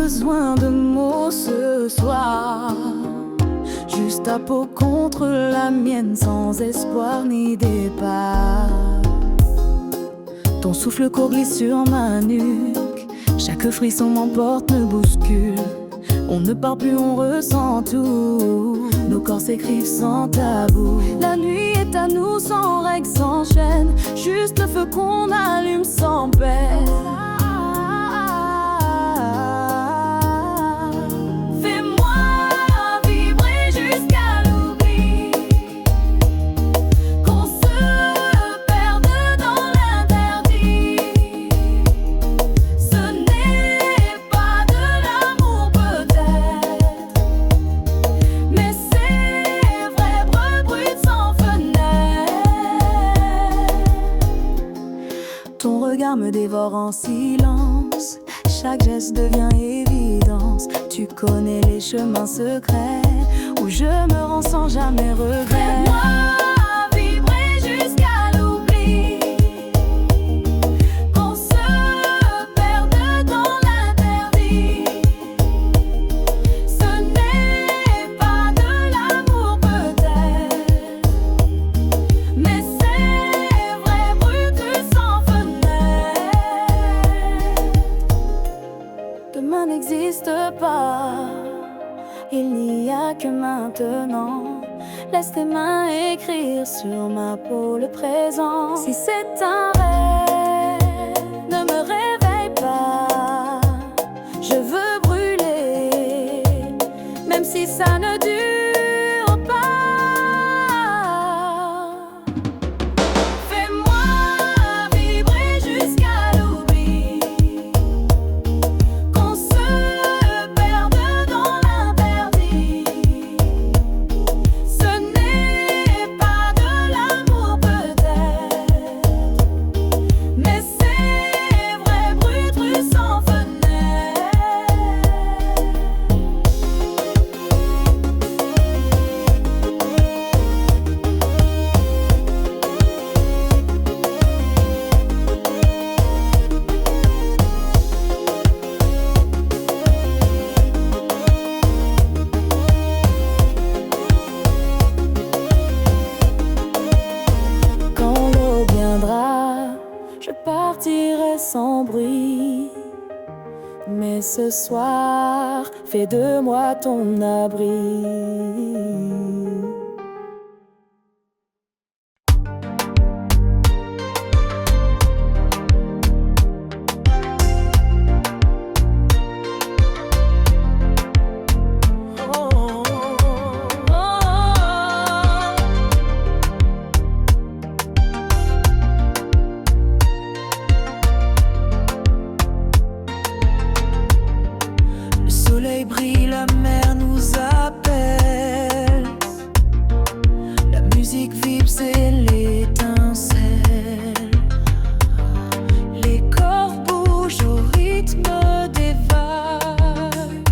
besoin de mots ce soir. Juste ta peau contre la mienne, sans espoir ni départ. Ton souffle court glisse sur ma nuque, chaque frisson m'emporte, me bouscule. On ne parle plus, on ressent tout, nos corps s'écrivent sans tabou. La nuit est à nous, sans règles, sans chaîne, juste le feu qu'on allume sans peine. Ton regard me dévore en silence, chaque geste devient évidence. Tu connais les chemins secrets où je me rends sans jamais regret. Fais-moi vibrer jusqu'à l'oubli, qu'on se perde dans l'interdit. Ce n'est pas de l'amour peut-être, mais c'est vrai, brut sans fenêtre. Demain n'existe pas, il n'y a que maintenant. Laisse tes mains écrire sur ma peau le présent. Si c'est un rêve, ne me réveille pas. Je veux brûler, même si ça ne dure pas. Fais-moi vibrer jusqu'à l'oubli, qu'on se perde dans l'interdit. Ce n'est pas de l'amour peut-être, mais c'est vrai, brut sans fenêtre. Quand l'aube viendra, je partirai sans bruit. Mais ce soir, fais de moi ton abri. Le soleil brille, la mer nous appelle. La musique vibre, c'est l'étincelle. Les corps bougent au rythme des vagues.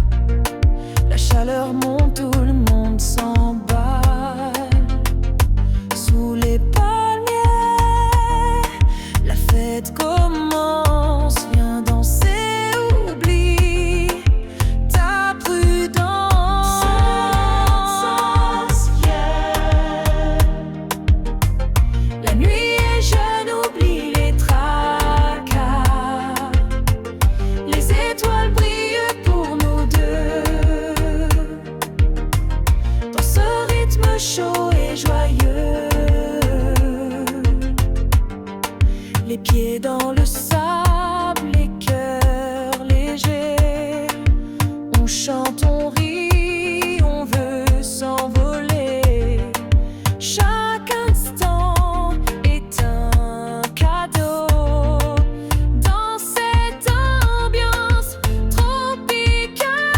La chaleur monte, tout le monde s'emballe. Sous les palmiers, la fête commence. Viens danser, oublie ta prudence. La nuit est jeune, oublie les tracas. Les étoiles brillent pour nous deux. Dans ce rythme chaud et joyeux, les pieds dans le sable, les cœurs légers. On chante, on rit, on veut s'envoler. Chaque instant est un cadeau. Dans cette ambiance tropicale,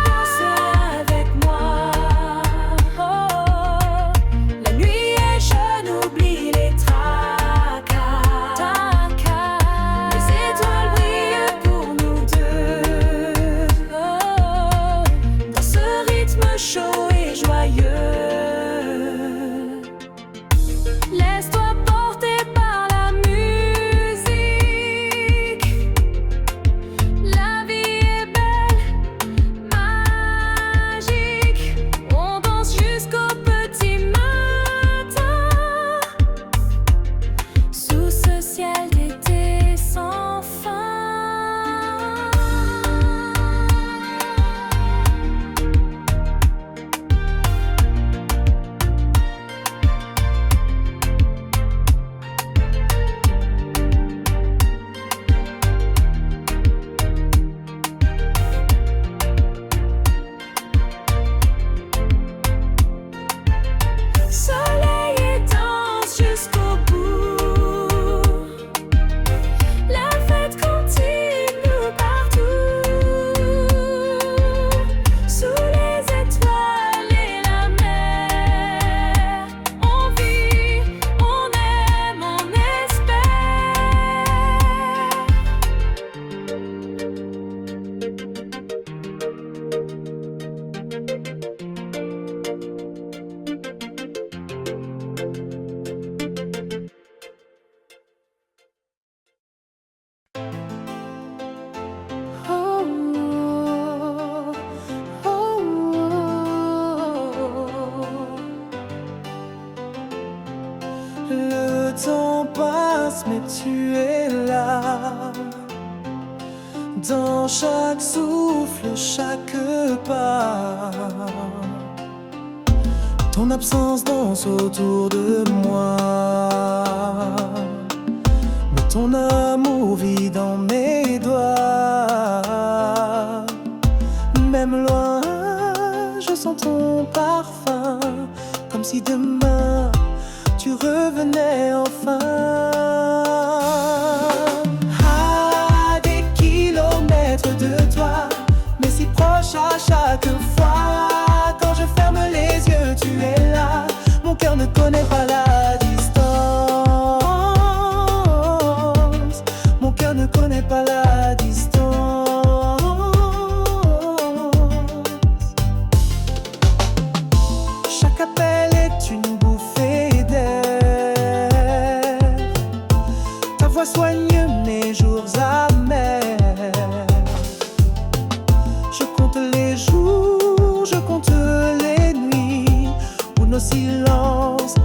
danse avec moi. Oh, la nuit est jeune, oublie les tracas. temps passe, mais tu es là. Dans chaque souffle, chaque pas, ton absence danse autour de moi. Mais ton amour vit dans mes doigts. Même loin, je sens ton parfum, comme si demain tu revenais enfin. À des kilomètres de toi, mais si proche à chaque fois. Quand je ferme les yeux, tu es là. Mon cœur ne connaît pas la distance. Mon cœur ne connaît pas la distance. Chaque appel est une bouffée d'air. Ta voix soigne mes jours amers. Je compte les jours, je compte les nuits où nos silences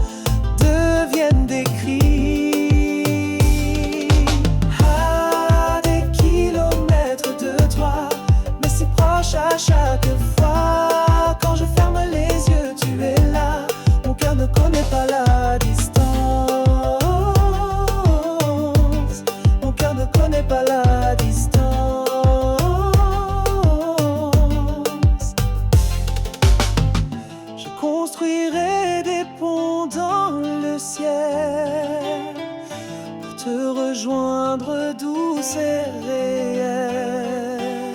deviennent des cris. À des kilomètres de toi, mais si proche à chaque fois. Quand je ferme les yeux, tu es là. Mon cœur ne connaît pas la distance. Mon cœur ne connaît pas la distance. Je construirai des ponts dans le ciel pour te rejoindre douce et réelle.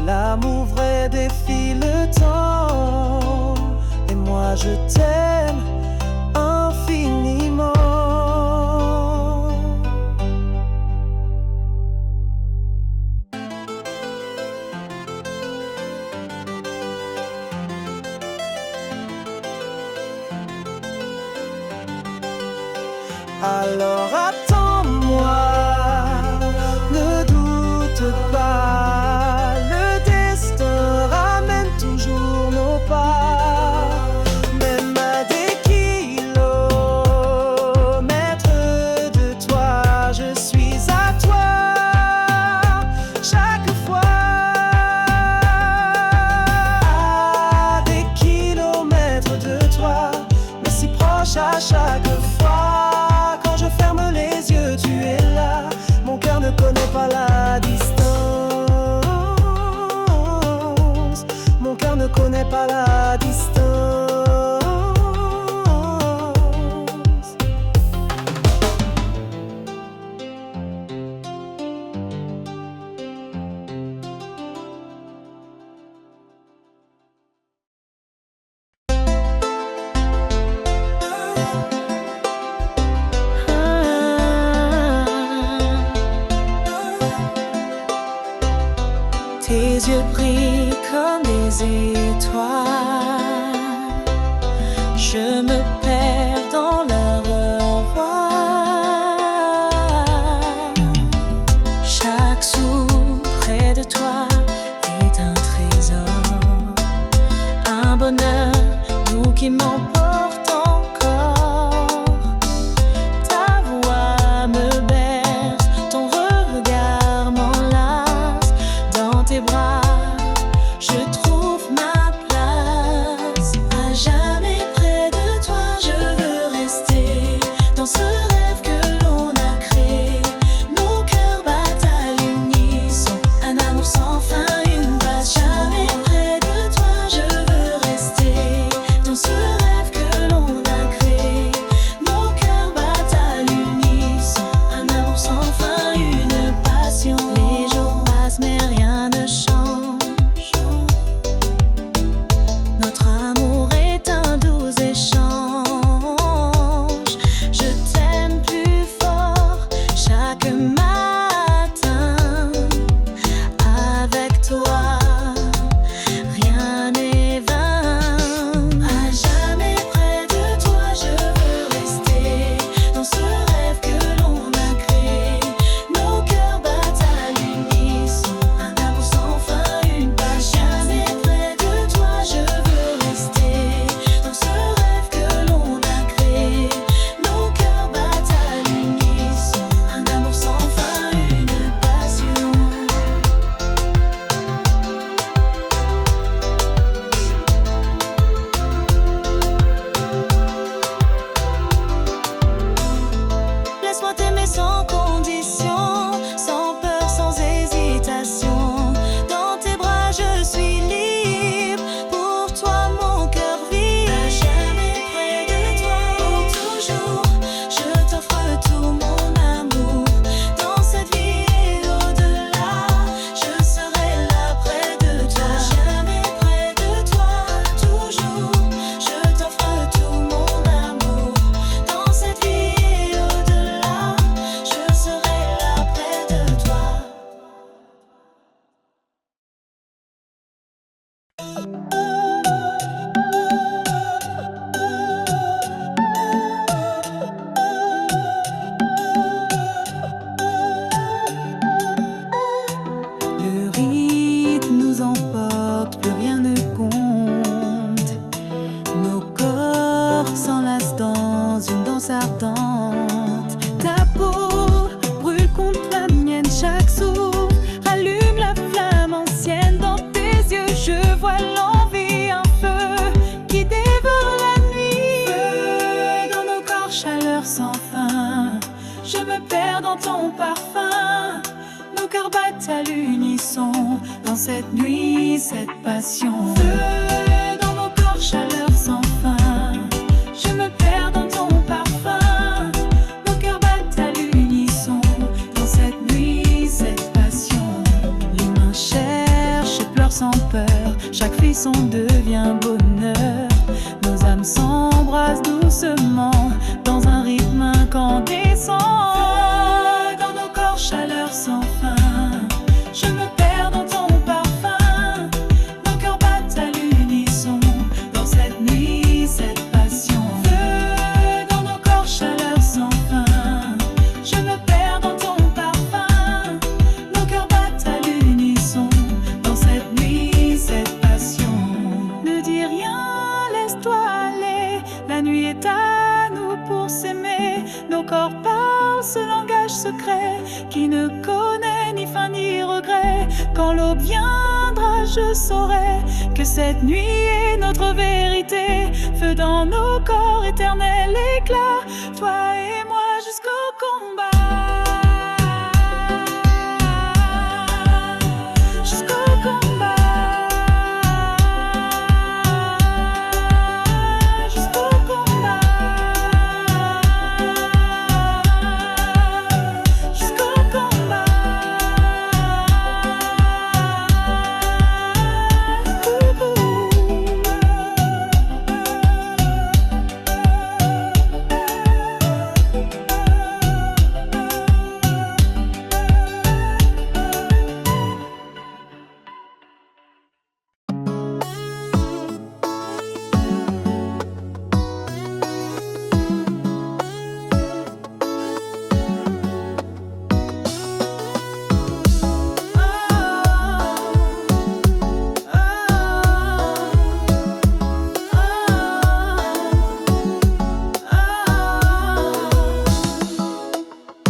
L'amour vrai défie le temps et moi je t'aime infiniment. Alors attends-moi, ne doute pas, le destin ramène toujours nos pas. Même à des kilomètres de toi, je suis à toi chaque fois. À des kilomètres de toi, mais si proche à chaque fois. Quand je ferme les yeux, tu es là. Mon cœur ne connaît pas la distance. Mon cœur ne connaît pas la distance. Tes yeux brillent comme des étoiles. Je me perds dans leur voix. Chaque souffle près de toi est un trésor, un bonheur nous qui m'emporte encore. Ta voix me berce, ton regard m'enlace. Dans tes bras, je trouve ma place. À jamais près de toi. chaleur sans fin. Je me perds dans ton parfum. Nos cœurs battent à l'unisson. Dans cette nuit, cette passion. Feu dans nos corps, chaleur sans fin. Je me perds dans ton parfum. Nos cœurs battent à l'unisson. Dans cette nuit, cette passion. Les mains cherchent, pleurent sans peur. Chaque frisson devient bonheur. Nos âmes s'embrassent doucement dans un rythme incandescent. Dans nos corps, chaleur sans fin. Je me perds dans ton parfum. Nos cœurs battent à l'unisson. Dans cette nuit, cette passion. Feu dans nos corps, chaleur sans fin. Je me perds dans ton parfum. Nos cœurs battent à l'unisson. Dans cette nuit, cette passion. Ne dis rien, laisse-toi aller. La nuit est à nous pour s'aimer. Nos corps parlent ce langage secret qui ne connaît ni fin ni regret. Quand l'aube viendra, je saurai que cette nuit est notre vérité. Feu dans nos corps, éternel éclat. Toi et moi jusqu'au combat. Jusqu'au combat. Jusqu'au combat. Jusqu'au combat.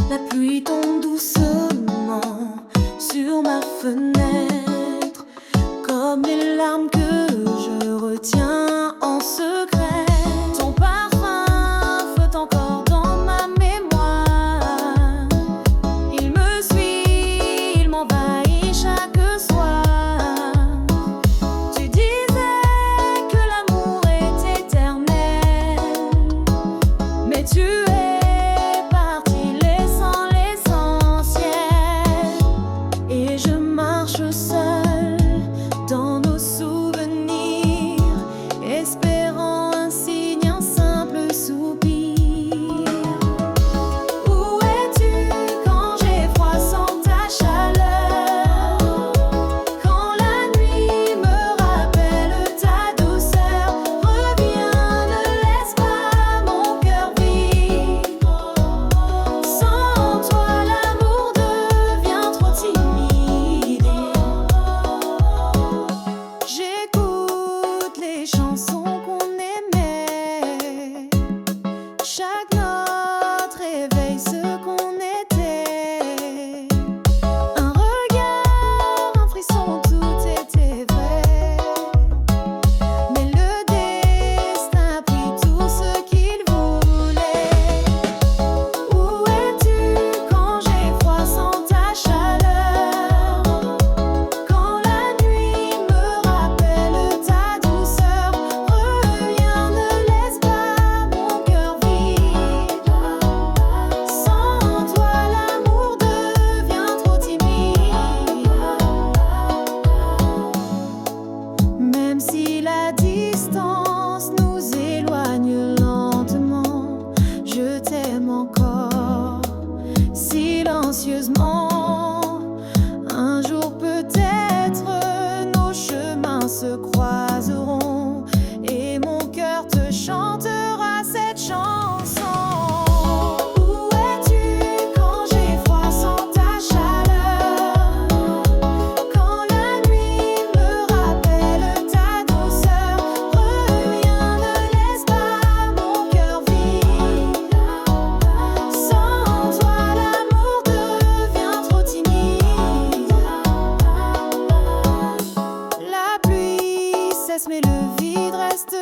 La pluie tombe doucement sur ma fenêtre, comme les larmes que je retiens en secret. Ton parfum flotte encore dans ma mémoire. Il me suit, il m'envahit chaque soir. Tu disais que l'amour est éternel, mais tu es parti laissant l'essentiel. Et je marche seule dans nos souvenirs, espérant un signe, un simple soupir. Où es-tu quand j'ai froid sans ta chaleur? Quand la nuit me rappelle ta douceur, reviens, ne laisse pas mon cœur vivre. Sans toi, l'amour devient trop timide. J'écoute les chansons qu'on aimait. Chaque note réveille ce qu'on était. Un regard, un frisson, tout était vrai. Mais le destin a pris tout ce qu'il voulait. Où es-tu quand j'ai froid sans ta chaleur? Quand la nuit me rappelle ta douceur, reviens, ne laisse pas mon cœur vide. Sans toi, l'amour devient trop timide. Même si la distance nous éloigne lentement, je t'aime encore silencieusement. Un jour peut-être nos chemins se croiseront et mon cœur te chantera cette chanson. Où es-tu quand j'ai froid sans ta chaleur? Quand la nuit me rappelle ta douceur, reviens, ne laisse pas mon cœur vide. Sans toi, l'amour devient trop timide. La pluie cesse mais le vide reste